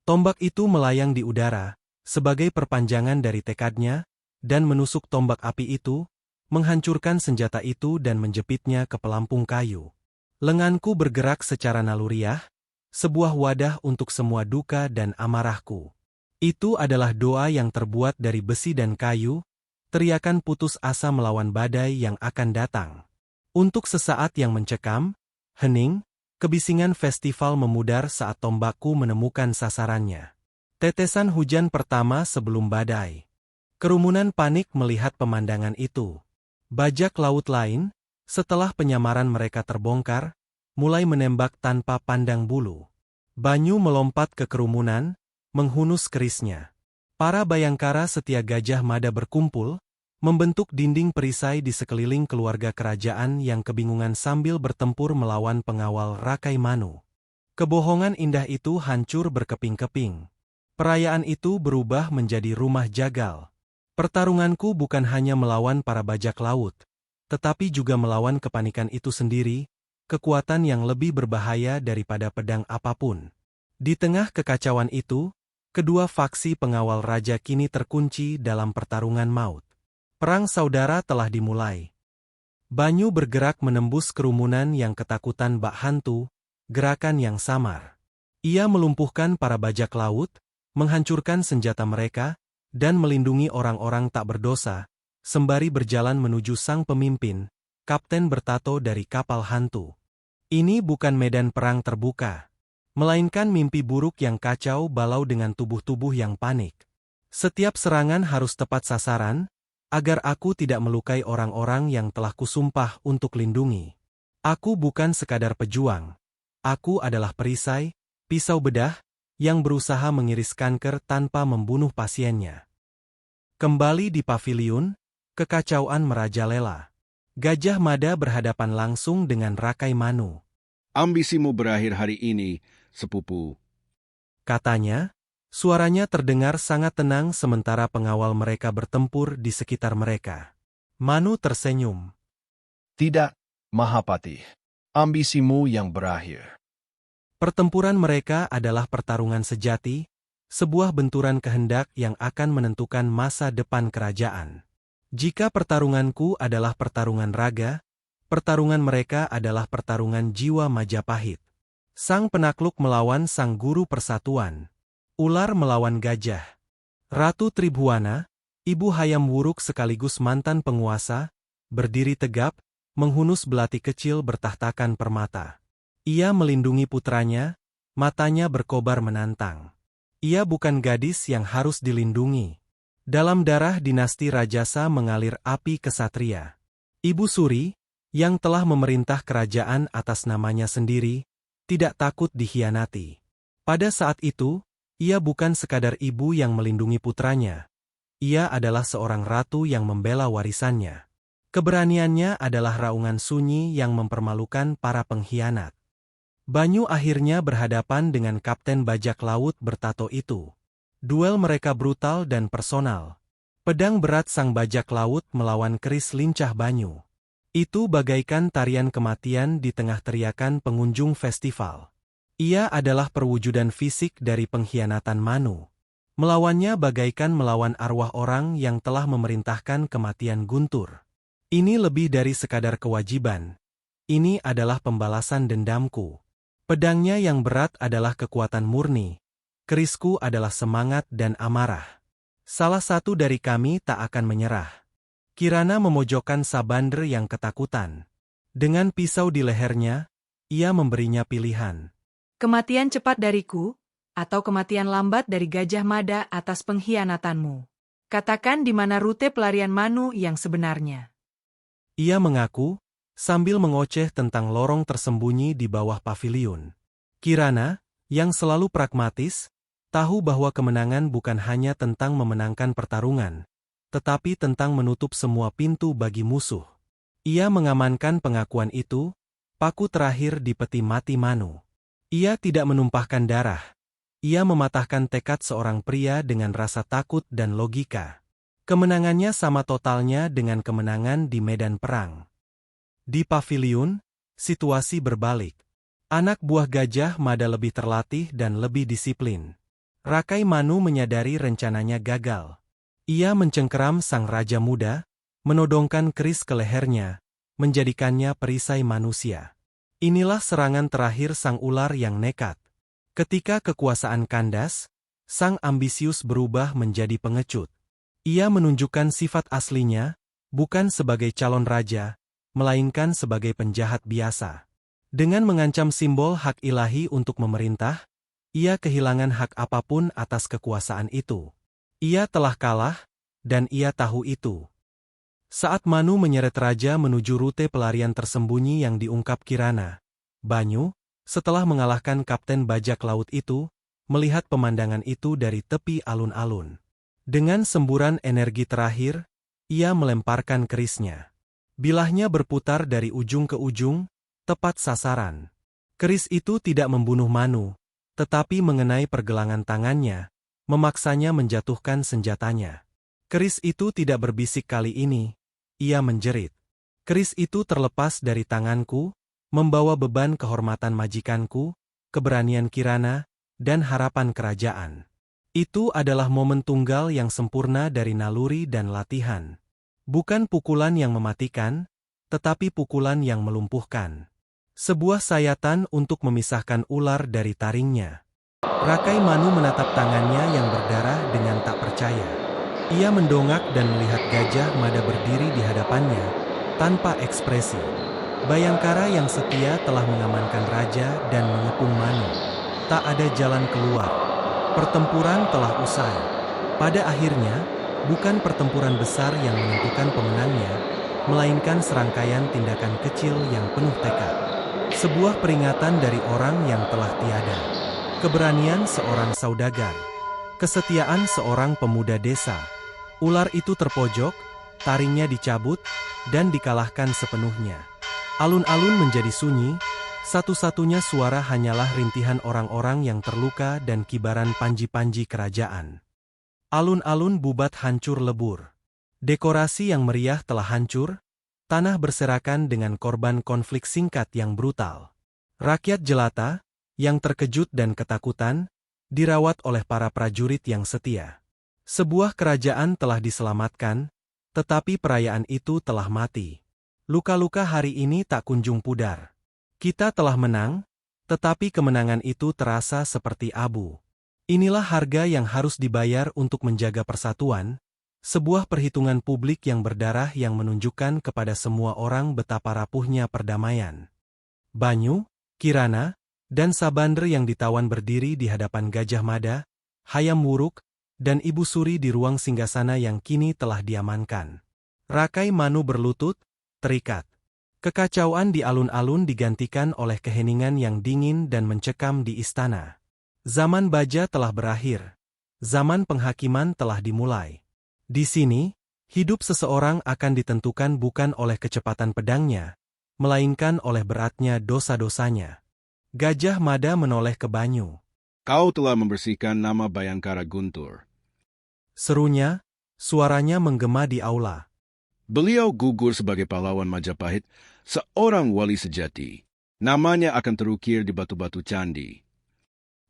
Tombak itu melayang di udara, sebagai perpanjangan dari tekadnya, dan menusuk tombak api itu, menghancurkan senjata itu dan menjepitnya ke pelampung kayu. Lenganku bergerak secara naluriah, sebuah wadah untuk semua duka dan amarahku. Itu adalah doa yang terbuat dari besi dan kayu, teriakan putus asa melawan badai yang akan datang. Untuk sesaat yang mencekam, hening, kebisingan festival memudar saat tombakku menemukan sasarannya. Tetesan hujan pertama sebelum badai. Kerumunan panik melihat pemandangan itu. Bajak laut lain, setelah penyamaran mereka terbongkar, mulai menembak tanpa pandang bulu. Banyu melompat ke kerumunan, menghunus kerisnya. Para bayangkara setia Gajah Mada berkumpul, membentuk dinding perisai di sekeliling keluarga kerajaan yang kebingungan sambil bertempur melawan pengawal Rakai Manu. Kebohongan indah itu hancur berkeping-keping. Perayaan itu berubah menjadi rumah jagal. Pertarunganku bukan hanya melawan para bajak laut, tetapi juga melawan kepanikan itu sendiri, kekuatan yang lebih berbahaya daripada pedang apapun. Di tengah kekacauan itu, kedua faksi pengawal raja kini terkunci dalam pertarungan maut. Perang saudara telah dimulai. Banyu bergerak menembus kerumunan yang ketakutan bak hantu, gerakan yang samar. Ia melumpuhkan para bajak laut, menghancurkan senjata mereka, dan melindungi orang-orang tak berdosa, sembari berjalan menuju sang pemimpin, kapten bertato dari kapal hantu. Ini bukan medan perang terbuka, melainkan mimpi buruk yang kacau balau dengan tubuh-tubuh yang panik. Setiap serangan harus tepat sasaran, agar aku tidak melukai orang-orang yang telah kusumpah untuk lindungi. Aku bukan sekadar pejuang. Aku adalah perisai, pisau bedah, yang berusaha mengiris kanker tanpa membunuh pasiennya. Kembali di paviliun, kekacauan merajalela. Gajah Mada berhadapan langsung dengan Rakai Manu. Ambisimu berakhir hari ini, sepupu. Katanya, suaranya terdengar sangat tenang sementara pengawal mereka bertempur di sekitar mereka. Manu tersenyum. Tidak, Mahapati. Ambisimu yang berakhir. Pertempuran mereka adalah pertarungan sejati, sebuah benturan kehendak yang akan menentukan masa depan kerajaan. Jika pertarunganku adalah pertarungan raga, pertarungan mereka adalah pertarungan jiwa Majapahit. Sang penakluk melawan sang guru persatuan. Ular melawan gajah. Ratu Tribhuwana, ibu Hayam Wuruk sekaligus mantan penguasa, berdiri tegap, menghunus belati kecil bertahtakan permata. Ia melindungi putranya, matanya berkobar menantang. Ia bukan gadis yang harus dilindungi. Dalam darah dinasti Rajasa mengalir api kesatria. Ibu Suri, yang telah memerintah kerajaan atas namanya sendiri, tidak takut dikhianati. Pada saat itu, ia bukan sekadar ibu yang melindungi putranya. Ia adalah seorang ratu yang membela warisannya. Keberaniannya adalah raungan sunyi yang mempermalukan para pengkhianat. Banyu akhirnya berhadapan dengan Kapten Bajak Laut bertato itu. Duel mereka brutal dan personal. Pedang berat sang bajak laut melawan keris lincah Banyu. Itu bagaikan tarian kematian di tengah teriakan pengunjung festival. Ia adalah perwujudan fisik dari pengkhianatan Manu. Melawannya bagaikan melawan arwah orang yang telah memerintahkan kematian Guntur. Ini lebih dari sekadar kewajiban. Ini adalah pembalasan dendamku. Pedangnya yang berat adalah kekuatan murni. Kerisku adalah semangat dan amarah. Salah satu dari kami tak akan menyerah. Kirana memojokkan Sabander yang ketakutan. Dengan pisau di lehernya, ia memberinya pilihan. Kematian cepat dariku, atau kematian lambat dari Gajah Mada atas pengkhianatanmu. Katakan di mana rute pelarian Manu yang sebenarnya. Ia mengaku, sambil mengoceh tentang lorong tersembunyi di bawah paviliun. Kirana, yang selalu pragmatis, tahu bahwa kemenangan bukan hanya tentang memenangkan pertarungan, tetapi tentang menutup semua pintu bagi musuh. Ia mengamankan pengakuan itu, paku terakhir di peti mati Manu. Ia tidak menumpahkan darah. Ia mematahkan tekad seorang pria dengan rasa takut dan logika. Kemenangannya sama totalnya dengan kemenangan di medan perang. Di paviliun, situasi berbalik. Anak buah Gajah Mada lebih terlatih dan lebih disiplin. Rakai Manu menyadari rencananya gagal. Ia mencengkeram sang raja muda, menodongkan keris ke lehernya, menjadikannya perisai manusia. Inilah serangan terakhir sang ular yang nekat. Ketika kekuasaan kandas, sang ambisius berubah menjadi pengecut. Ia menunjukkan sifat aslinya, bukan sebagai calon raja, melainkan sebagai penjahat biasa. Dengan mengancam simbol hak ilahi untuk memerintah, ia kehilangan hak apapun atas kekuasaan itu. Ia telah kalah, dan ia tahu itu. Saat Manu menyeret raja menuju rute pelarian tersembunyi yang diungkap Kirana, Banyu, setelah mengalahkan Kapten Bajak Laut itu, melihat pemandangan itu dari tepi alun-alun. Dengan semburan energi terakhir, ia melemparkan kerisnya. Bilahnya berputar dari ujung ke ujung, tepat sasaran. Keris itu tidak membunuh Manu, tetapi mengenai pergelangan tangannya, memaksanya menjatuhkan senjatanya. Keris itu tidak berbisik kali ini, ia menjerit. Keris itu terlepas dari tanganku, membawa beban kehormatan majikanku, keberanian Kirana, dan harapan kerajaan. Itu adalah momen tunggal yang sempurna dari naluri dan latihan. Bukan pukulan yang mematikan, tetapi pukulan yang melumpuhkan. Sebuah sayatan untuk memisahkan ular dari taringnya. Rakai Manu menatap tangannya yang berdarah dengan tak percaya. Ia mendongak dan melihat Gajah Mada berdiri di hadapannya, tanpa ekspresi. Bayangkara yang setia telah mengamankan raja dan mengepung Manu. Tak ada jalan keluar. Pertempuran telah usai. Pada akhirnya, bukan pertempuran besar yang menentukan pemenangnya, melainkan serangkaian tindakan kecil yang penuh tekad. Sebuah peringatan dari orang yang telah tiada. Keberanian seorang saudagar. Kesetiaan seorang pemuda desa. Ular itu terpojok, taringnya dicabut, dan dikalahkan sepenuhnya. Alun-alun menjadi sunyi, satu-satunya suara hanyalah rintihan orang-orang yang terluka dan kibaran panji-panji kerajaan. Alun-alun bubat hancur lebur. Dekorasi yang meriah telah hancur, tanah berserakan dengan korban konflik singkat yang brutal. Rakyat jelata, yang terkejut dan ketakutan, dirawat oleh para prajurit yang setia. Sebuah kerajaan telah diselamatkan, tetapi perayaan itu telah mati. Luka-luka hari ini tak kunjung pudar. Kita telah menang, tetapi kemenangan itu terasa seperti abu. Inilah harga yang harus dibayar untuk menjaga persatuan, sebuah perhitungan publik yang berdarah yang menunjukkan kepada semua orang betapa rapuhnya perdamaian. Banyu, Kirana, dan Sabander yang ditawan berdiri di hadapan Gajah Mada, Hayam Wuruk, dan Ibu Suri di ruang singgasana yang kini telah diamankan. Rakai Manu berlutut, terikat. Kekacauan di alun-alun digantikan oleh keheningan yang dingin dan mencekam di istana. Zaman baja telah berakhir. Zaman penghakiman telah dimulai. Di sini, hidup seseorang akan ditentukan bukan oleh kecepatan pedangnya, melainkan oleh beratnya dosa-dosanya. Gajah Mada menoleh ke Banyu. Kau telah membersihkan nama Bayangkara Guntur. Serunya, suaranya menggema di aula. Beliau gugur sebagai pahlawan Majapahit, seorang wali sejati. Namanya akan terukir di batu-batu candi.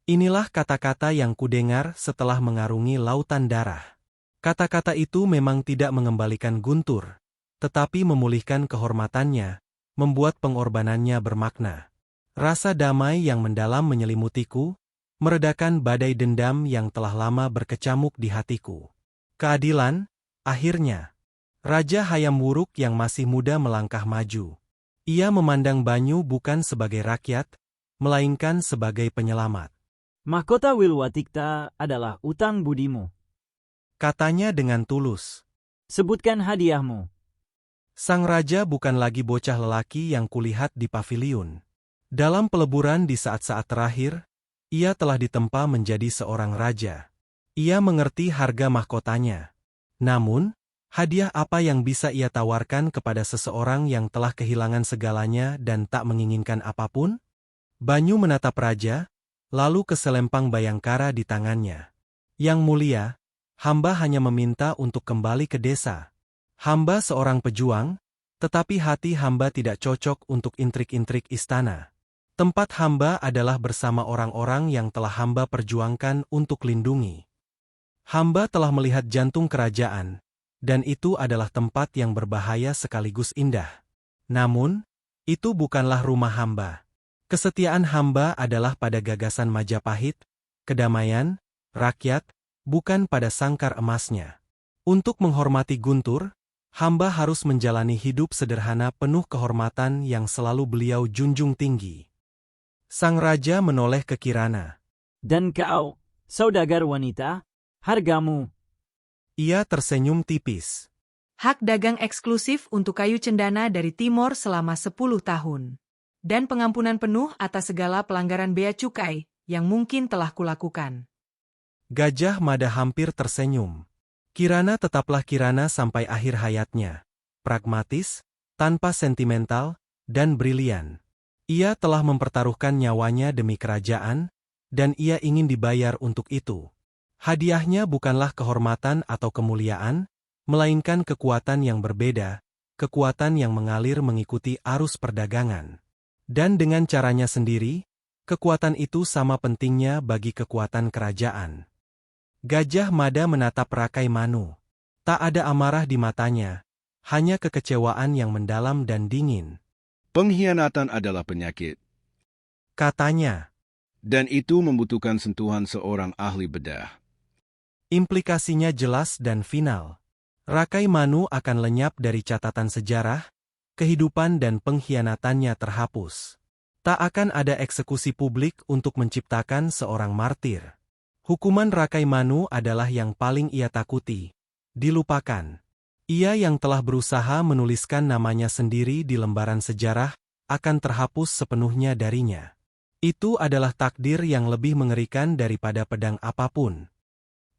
Inilah kata-kata yang kudengar setelah mengarungi lautan darah. Kata-kata itu memang tidak mengembalikan Guntur, tetapi memulihkan kehormatannya, membuat pengorbanannya bermakna. Rasa damai yang mendalam menyelimutiku, meredakan badai dendam yang telah lama berkecamuk di hatiku. Keadilan, akhirnya. Raja Hayam Wuruk yang masih muda melangkah maju. Ia memandang Banyu bukan sebagai rakyat, melainkan sebagai penyelamat. Mahkota Wilwatikta adalah utang budimu. Katanya dengan tulus. Sebutkan hadiahmu. Sang raja bukan lagi bocah lelaki yang kulihat di paviliun. Dalam peleburan di saat-saat terakhir, ia telah ditempa menjadi seorang raja. Ia mengerti harga mahkotanya. Namun, hadiah apa yang bisa ia tawarkan kepada seseorang yang telah kehilangan segalanya dan tak menginginkan apapun? Banyu menatap raja, lalu ke selempang Bayangkara di tangannya. Yang mulia, hamba hanya meminta untuk kembali ke desa. Hamba seorang pejuang, tetapi hati hamba tidak cocok untuk intrik-intrik istana. Tempat hamba adalah bersama orang-orang yang telah hamba perjuangkan untuk lindungi. Hamba telah melihat jantung kerajaan, dan itu adalah tempat yang berbahaya sekaligus indah. Namun, itu bukanlah rumah hamba. Kesetiaan hamba adalah pada gagasan Majapahit, kedamaian, rakyat, bukan pada sangkar emasnya. Untuk menghormati Guntur, hamba harus menjalani hidup sederhana penuh kehormatan yang selalu beliau junjung tinggi. Sang raja menoleh ke Kirana. Dan kau, saudagar wanita, hargamu. Ia tersenyum tipis. Hak dagang eksklusif untuk kayu cendana dari Timor selama 10 tahun. Dan pengampunan penuh atas segala pelanggaran bea cukai yang mungkin telah kulakukan. Gajah Mada hampir tersenyum. Kirana tetaplah Kirana sampai akhir hayatnya. Pragmatis, tanpa sentimental, dan brilian. Ia telah mempertaruhkan nyawanya demi kerajaan, dan ia ingin dibayar untuk itu. Hadiahnya bukanlah kehormatan atau kemuliaan, melainkan kekuatan yang berbeda, kekuatan yang mengalir mengikuti arus perdagangan. Dan dengan caranya sendiri, kekuatan itu sama pentingnya bagi kekuatan kerajaan. Gajah Mada menatap Rakai Manu. Tak ada amarah di matanya, hanya kekecewaan yang mendalam dan dingin. Pengkhianatan adalah penyakit. Katanya. Dan itu membutuhkan sentuhan seorang ahli bedah. Implikasinya jelas dan final. Rakai Manu akan lenyap dari catatan sejarah, kehidupan dan pengkhianatannya terhapus. Tak akan ada eksekusi publik untuk menciptakan seorang martir. Hukuman Rakai Manu adalah yang paling ia takuti. Dilupakan. Ia yang telah berusaha menuliskan namanya sendiri di lembaran sejarah, akan terhapus sepenuhnya darinya. Itu adalah takdir yang lebih mengerikan daripada pedang apapun.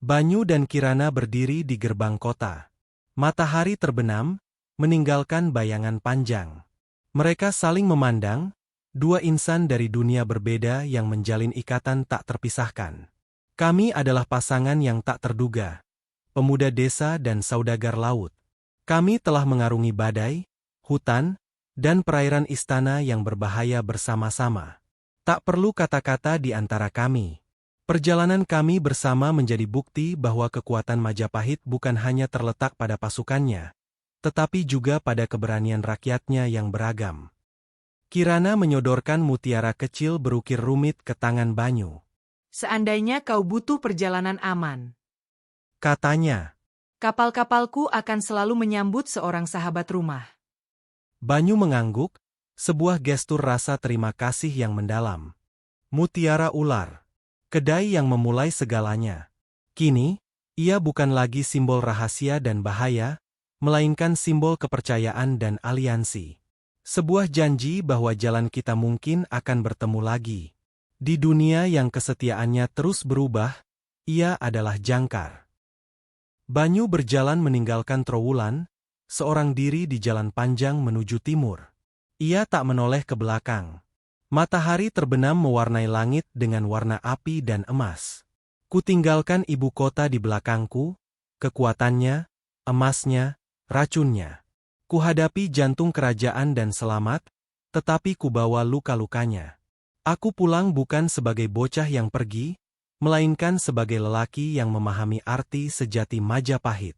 Banyu dan Kirana berdiri di gerbang kota. Matahari terbenam, meninggalkan bayangan panjang. Mereka saling memandang, dua insan dari dunia berbeda yang menjalin ikatan tak terpisahkan. Kami adalah pasangan yang tak terduga. Pemuda desa dan saudagar laut. Kami telah mengarungi badai, hutan, dan perairan istana yang berbahaya bersama-sama. Tak perlu kata-kata di antara kami. Perjalanan kami bersama menjadi bukti bahwa kekuatan Majapahit bukan hanya terletak pada pasukannya, tetapi juga pada keberanian rakyatnya yang beragam. Kirana menyodorkan mutiara kecil berukir rumit ke tangan Banyu. Seandainya kau butuh perjalanan aman, Katanya. kapal-kapalku akan selalu menyambut seorang sahabat rumah. Banyu mengangguk, sebuah gestur rasa terima kasih yang mendalam. Mutiara ular. kedai yang memulai segalanya. Kini, ia bukan lagi simbol rahasia dan bahaya, melainkan simbol kepercayaan dan aliansi. Sebuah janji bahwa jalan kita mungkin akan bertemu lagi. Di dunia yang kesetiaannya terus berubah, ia adalah jangkar. Banyu berjalan meninggalkan Trowulan, seorang diri di jalan panjang menuju timur. Ia tak menoleh ke belakang. Matahari terbenam mewarnai langit dengan warna api dan emas. Kutinggalkan ibu kota di belakangku, kekuatannya, emasnya, racunnya. Kuhadapi jantung kerajaan dan selamat, tetapi kubawa luka-lukanya. Aku pulang bukan sebagai bocah yang pergi, melainkan sebagai lelaki yang memahami arti sejati Majapahit.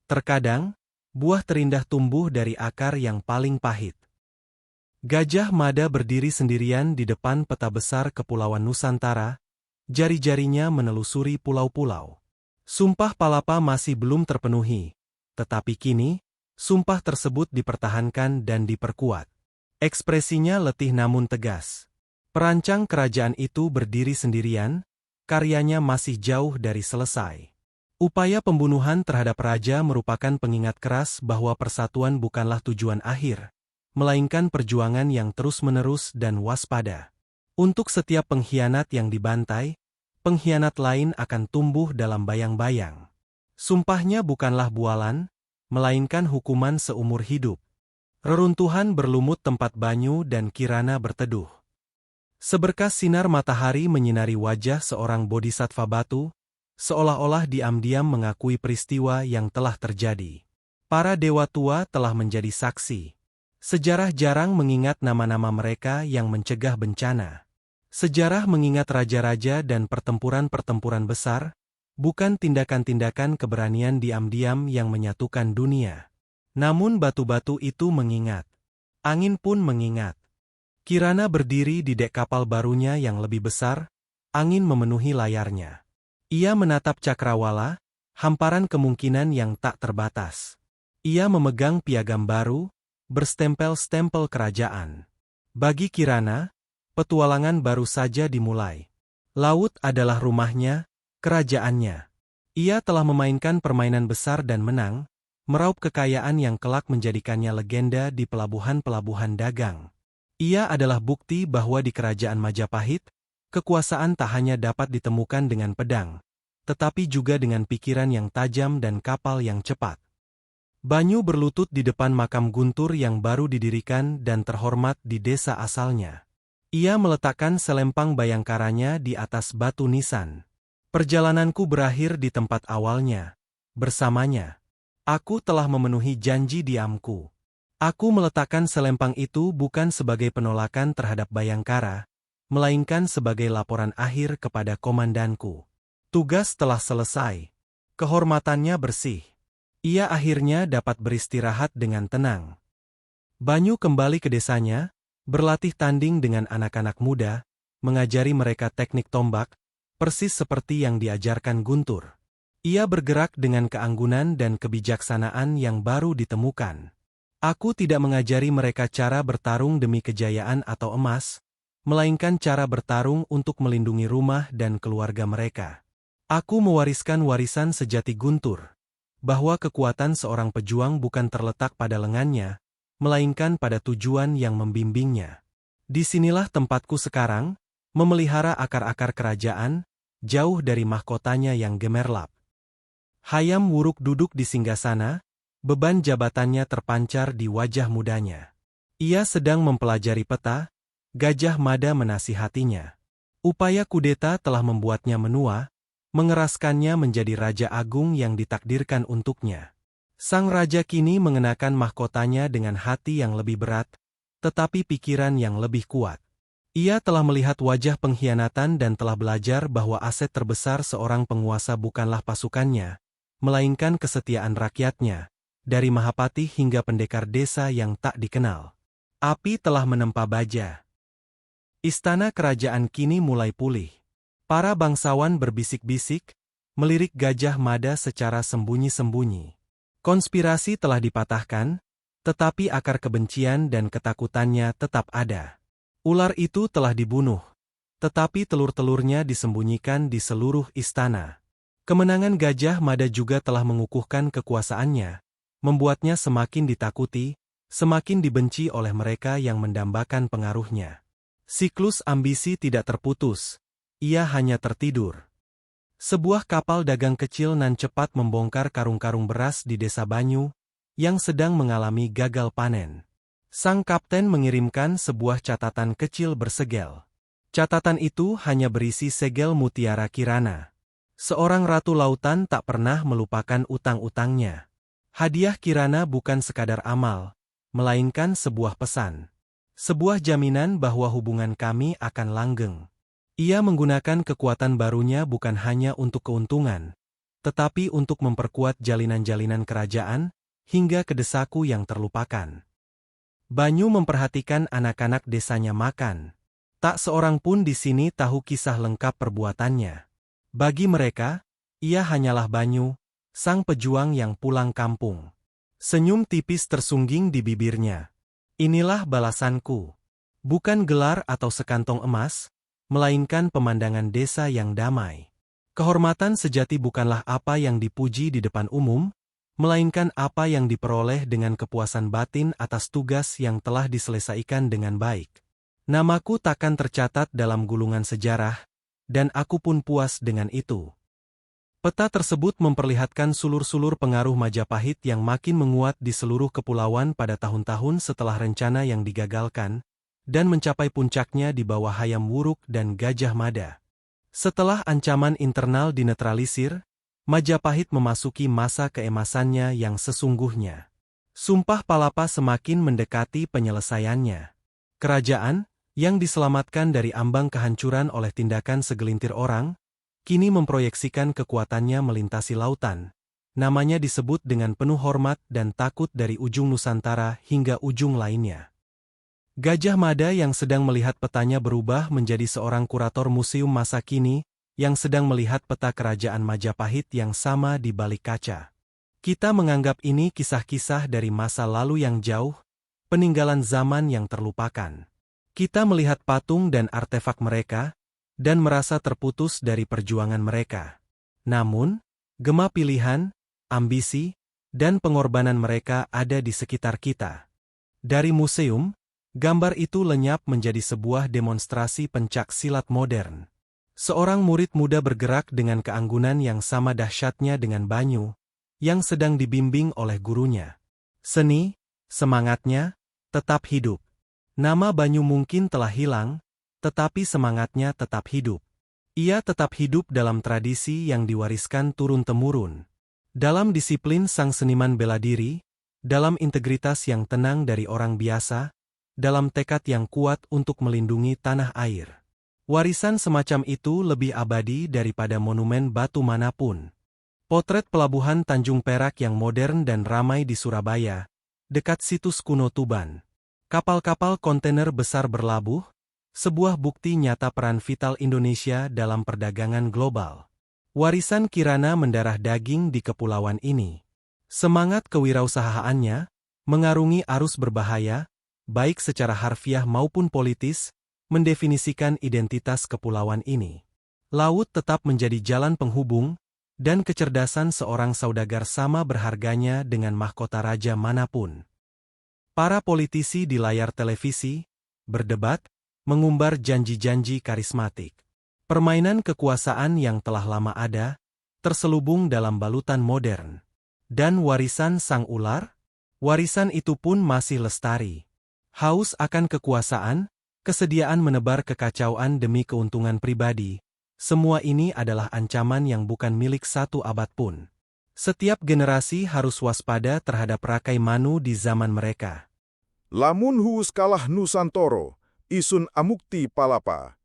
Terkadang, buah terindah tumbuh dari akar yang paling pahit. Gajah Mada berdiri sendirian di depan peta besar Kepulauan Nusantara, jari-jarinya menelusuri pulau-pulau. Sumpah Palapa masih belum terpenuhi, tetapi kini, sumpah tersebut dipertahankan dan diperkuat. Ekspresinya letih namun tegas. Perancang kerajaan itu berdiri sendirian, karyanya masih jauh dari selesai. Upaya pembunuhan terhadap raja merupakan pengingat keras bahwa persatuan bukanlah tujuan akhir, melainkan perjuangan yang terus-menerus dan waspada. Untuk setiap pengkhianat yang dibantai, pengkhianat lain akan tumbuh dalam bayang-bayang. Sumpahnya bukanlah bualan, melainkan hukuman seumur hidup. Reruntuhan berlumut tempat Banyu dan Kirana berteduh. Seberkas sinar matahari menyinari wajah seorang bodhisattva batu, seolah-olah diam-diam mengakui peristiwa yang telah terjadi. Para dewa tua telah menjadi saksi. Sejarah jarang mengingat nama-nama mereka yang mencegah bencana. Sejarah mengingat raja-raja dan pertempuran-pertempuran besar, bukan tindakan-tindakan keberanian diam-diam yang menyatukan dunia. Namun batu-batu itu mengingat. Angin pun mengingat. Kirana berdiri di dek kapal barunya yang lebih besar, angin memenuhi layarnya. Ia menatap cakrawala, hamparan kemungkinan yang tak terbatas. Ia memegang piagam baru, berstempel-stempel kerajaan. Bagi Kirana, petualangan baru saja dimulai. Laut adalah rumahnya, kerajaannya. Ia telah memainkan permainan besar dan menang, meraup kekayaan yang kelak menjadikannya legenda di pelabuhan-pelabuhan dagang. Ia adalah bukti bahwa di kerajaan Majapahit, kekuasaan tak hanya dapat ditemukan dengan pedang, tetapi juga dengan pikiran yang tajam dan kapal yang cepat. Banyu berlutut di depan makam guntur yang baru didirikan dan terhormat di desa asalnya. Ia meletakkan selempang bayangkaranya di atas batu nisan. Perjalananku berakhir di tempat awalnya. Bersamanya, aku telah memenuhi janji diamku. Aku meletakkan selempang itu bukan sebagai penolakan terhadap Bayangkara, melainkan sebagai laporan akhir kepada komandanku. Tugas telah selesai. Kehormatannya bersih. Ia akhirnya dapat beristirahat dengan tenang. Banyu kembali ke desanya, berlatih tanding dengan anak-anak muda, mengajari mereka teknik tombak, persis seperti yang diajarkan Guntur. Ia bergerak dengan keanggunan dan kebijaksanaan yang baru ditemukan. Aku tidak mengajari mereka cara bertarung demi kejayaan atau emas, melainkan cara bertarung untuk melindungi rumah dan keluarga mereka. Aku mewariskan warisan sejati Guntur, bahwa kekuatan seorang pejuang bukan terletak pada lengannya, melainkan pada tujuan yang membimbingnya. Disinilah tempatku sekarang, memelihara akar-akar kerajaan, jauh dari mahkotanya yang gemerlap. Hayam Wuruk duduk di singgasana, beban jabatannya terpancar di wajah mudanya. Ia sedang mempelajari peta, Gajah Mada menasihatinya. Upaya kudeta telah membuatnya menua, mengeraskannya menjadi Raja Agung yang ditakdirkan untuknya. Sang Raja kini mengenakan mahkotanya dengan hati yang lebih berat, tetapi pikiran yang lebih kuat. Ia telah melihat wajah pengkhianatan dan telah belajar bahwa aset terbesar seorang penguasa bukanlah pasukannya, melainkan kesetiaan rakyatnya, dari Mahapati hingga pendekar desa yang tak dikenal. Api telah menempa baja. Istana kerajaan kini mulai pulih. Para bangsawan berbisik-bisik, melirik Gajah Mada secara sembunyi-sembunyi. Konspirasi telah dipatahkan, tetapi akar kebencian dan ketakutannya tetap ada. Ular itu telah dibunuh. tetapi telur-telurnya disembunyikan di seluruh istana. Kemenangan Gajah Mada juga telah mengukuhkan kekuasaannya, membuatnya semakin ditakuti, semakin dibenci oleh mereka yang mendambakan pengaruhnya. Siklus ambisi tidak terputus, ia hanya tertidur. Sebuah kapal dagang kecil nan cepat membongkar karung-karung beras di desa Banyu, yang sedang mengalami gagal panen. Sang kapten mengirimkan sebuah catatan kecil bersegel. Catatan itu hanya berisi segel Mutiara Kirana. Seorang ratu lautan tak pernah melupakan utang-utangnya. Hadiah Kirana bukan sekadar amal, melainkan sebuah pesan. Sebuah jaminan bahwa hubungan kami akan langgeng. Ia menggunakan kekuatan barunya bukan hanya untuk keuntungan, tetapi untuk memperkuat jalinan-jalinan kerajaan, hingga ke desaku yang terlupakan. Banyu memperhatikan anak-anak desanya makan. Tak seorang pun di sini tahu kisah lengkap perbuatannya. Bagi mereka, ia hanyalah Banyu, sang pejuang yang pulang kampung. Senyum tipis tersungging di bibirnya. Inilah balasanku. Bukan gelar atau sekantong emas, melainkan pemandangan desa yang damai. Kehormatan sejati bukanlah apa yang dipuji di depan umum, melainkan apa yang diperoleh dengan kepuasan batin atas tugas yang telah diselesaikan dengan baik. Namaku takkan tercatat dalam gulungan sejarah, dan aku pun puas dengan itu. Peta tersebut memperlihatkan sulur-sulur pengaruh Majapahit yang makin menguat di seluruh kepulauan pada tahun-tahun setelah rencana yang digagalkan, dan mencapai puncaknya di bawah Hayam Wuruk dan Gajah Mada. Setelah ancaman internal dinetralisir, Majapahit memasuki masa keemasannya yang sesungguhnya. Sumpah Palapa semakin mendekati penyelesaiannya. Kerajaan, yang diselamatkan dari ambang kehancuran oleh tindakan segelintir orang, kini memproyeksikan kekuatannya melintasi lautan. Namanya disebut dengan penuh hormat dan takut dari ujung Nusantara hingga ujung lainnya. Gajah Mada yang sedang melihat petanya berubah menjadi seorang kurator museum masa kini, yang sedang melihat peta kerajaan Majapahit yang sama di balik kaca. Kita menganggap ini kisah-kisah dari masa lalu yang jauh, peninggalan zaman yang terlupakan. Kita melihat patung dan artefak mereka, dan merasa terputus dari perjuangan mereka. Namun, gema pilihan, ambisi, dan pengorbanan mereka ada di sekitar kita. Dari museum, gambar itu lenyap menjadi sebuah demonstrasi pencak silat modern. Seorang murid muda bergerak dengan keanggunan yang sama dahsyatnya dengan Banyu, yang sedang dibimbing oleh gurunya. Seni, semangatnya, tetap hidup. Nama Banyu mungkin telah hilang, tetapi semangatnya tetap hidup. Ia tetap hidup dalam tradisi yang diwariskan turun-temurun. Dalam disiplin sang seniman bela diri, dalam integritas yang tenang dari orang biasa, dalam tekad yang kuat untuk melindungi tanah air. Warisan semacam itu lebih abadi daripada monumen batu manapun. Potret pelabuhan Tanjung Perak yang modern dan ramai di Surabaya, dekat situs kuno Tuban. Kapal-kapal kontainer besar berlabuh, sebuah bukti nyata peran vital Indonesia dalam perdagangan global. Warisan Kirana mendarah daging di kepulauan ini. Semangat kewirausahaannya mengarungi arus berbahaya, baik secara harfiah maupun politis, mendefinisikan identitas kepulauan ini. Laut tetap menjadi jalan penghubung, dan kecerdasan seorang saudagar sama berharganya dengan mahkota raja manapun. Para politisi di layar televisi, berdebat, mengumbar janji-janji karismatik. Permainan kekuasaan yang telah lama ada, terselubung dalam balutan modern. Dan warisan sang ular? Warisan itu pun masih lestari. Haus akan kekuasaan, kesediaan menebar kekacauan demi keuntungan pribadi, semua ini adalah ancaman yang bukan milik satu abad pun. Setiap generasi harus waspada terhadap Rakai Manu di zaman mereka. Lamun huus kalah Nusantoro, isun amukti palapa.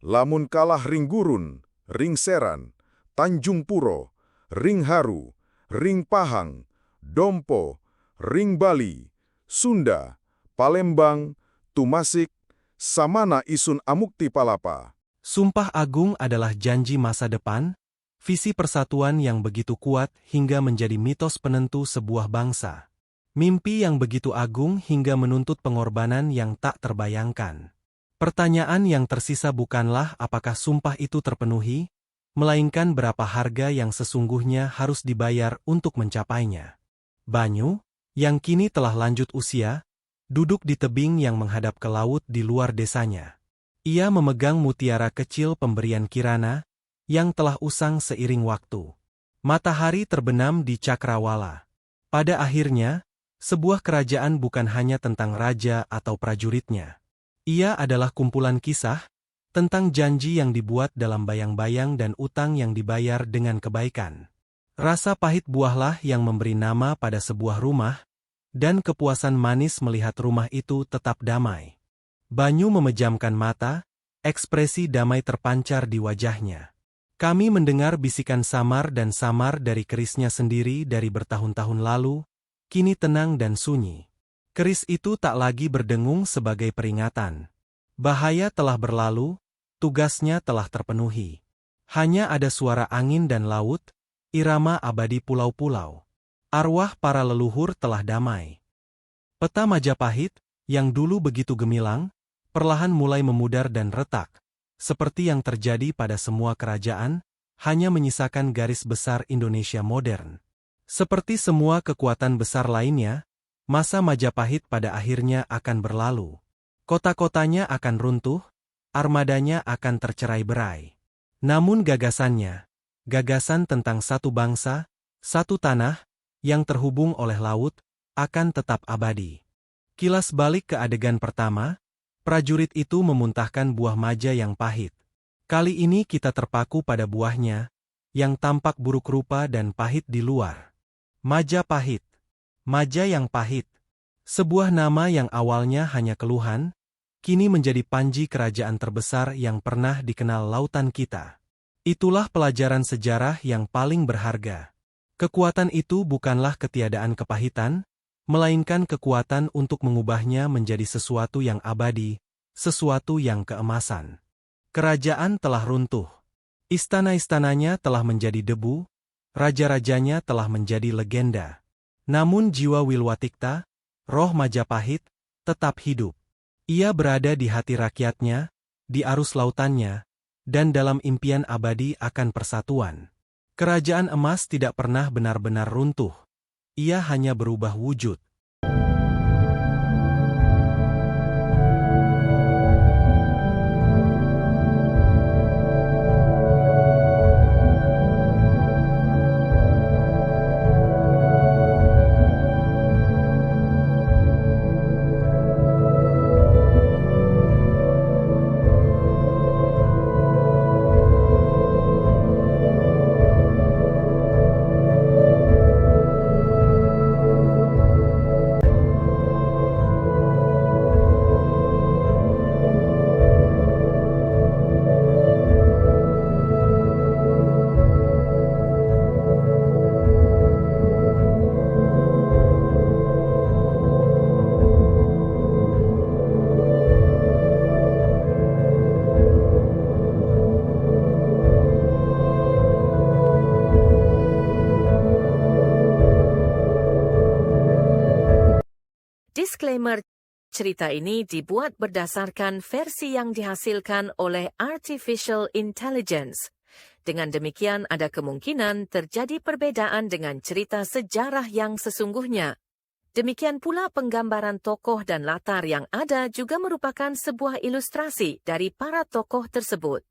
Lamun kalah ring gurun, ring seran, Tanjung Puro, ring haru, ring Pahang, Dompo, ring Bali, Sunda, Palembang, Tumasik, samana isun amukti palapa. Sumpah Agung adalah janji masa depan, visi persatuan yang begitu kuat hingga menjadi mitos penentu sebuah bangsa. Mimpi yang begitu agung hingga menuntut pengorbanan yang tak terbayangkan. Pertanyaan yang tersisa bukanlah apakah sumpah itu terpenuhi, melainkan berapa harga yang sesungguhnya harus dibayar untuk mencapainya. Banyu, yang kini telah lanjut usia, duduk di tebing yang menghadap ke laut di luar desanya. Ia memegang mutiara kecil pemberian Kirana, yang telah usang seiring waktu. Matahari terbenam di Cakrawala. Pada akhirnya, sebuah kerajaan bukan hanya tentang raja atau prajuritnya. Ia adalah kumpulan kisah tentang janji yang dibuat dalam bayang-bayang dan utang yang dibayar dengan kebaikan. Rasa pahit buahlah yang memberi nama pada sebuah rumah, dan kepuasan manis melihat rumah itu tetap damai. Banyu memejamkan mata, ekspresi damai terpancar di wajahnya. Kami mendengar bisikan samar dan samar dari kerisnya sendiri dari bertahun-tahun lalu, kini tenang dan sunyi. Keris itu tak lagi berdengung sebagai peringatan. Bahaya telah berlalu, tugasnya telah terpenuhi. Hanya ada suara angin dan laut, irama abadi pulau-pulau. Arwah para leluhur telah damai. Peta Majapahit, yang dulu begitu gemilang, perlahan mulai memudar dan retak. Seperti yang terjadi pada semua kerajaan, hanya menyisakan garis besar Indonesia modern. Seperti semua kekuatan besar lainnya, masa Majapahit pada akhirnya akan berlalu. Kota-kotanya akan runtuh, armadanya akan tercerai-berai. Namun gagasannya, gagasan tentang satu bangsa, satu tanah, yang terhubung oleh laut, akan tetap abadi. Kilas balik ke adegan pertama, prajurit itu memuntahkan buah maja yang pahit. Kali ini kita terpaku pada buahnya, yang tampak buruk rupa dan pahit di luar. Majapahit. Maja yang pahit. Sebuah nama yang awalnya hanya keluhan, kini menjadi panji kerajaan terbesar yang pernah dikenal lautan kita. Itulah pelajaran sejarah yang paling berharga. Kekuatan itu bukanlah ketiadaan kepahitan, melainkan kekuatan untuk mengubahnya menjadi sesuatu yang abadi, sesuatu yang keemasan. Kerajaan telah runtuh. Istana-istananya telah menjadi debu, raja-rajanya telah menjadi legenda. Namun jiwa Wilwatikta, roh Majapahit, tetap hidup. Ia berada di hati rakyatnya, di arus lautannya, dan dalam impian abadi akan persatuan. Kerajaan emas tidak pernah benar-benar runtuh. Ia hanya berubah wujud. Disclaimer, cerita ini dibuat berdasarkan versi yang dihasilkan oleh Artificial Intelligence. Dengan demikian ada kemungkinan terjadi perbedaan dengan cerita sejarah yang sesungguhnya. Demikian pula penggambaran tokoh dan latar yang ada juga merupakan sebuah ilustrasi dari para tokoh tersebut.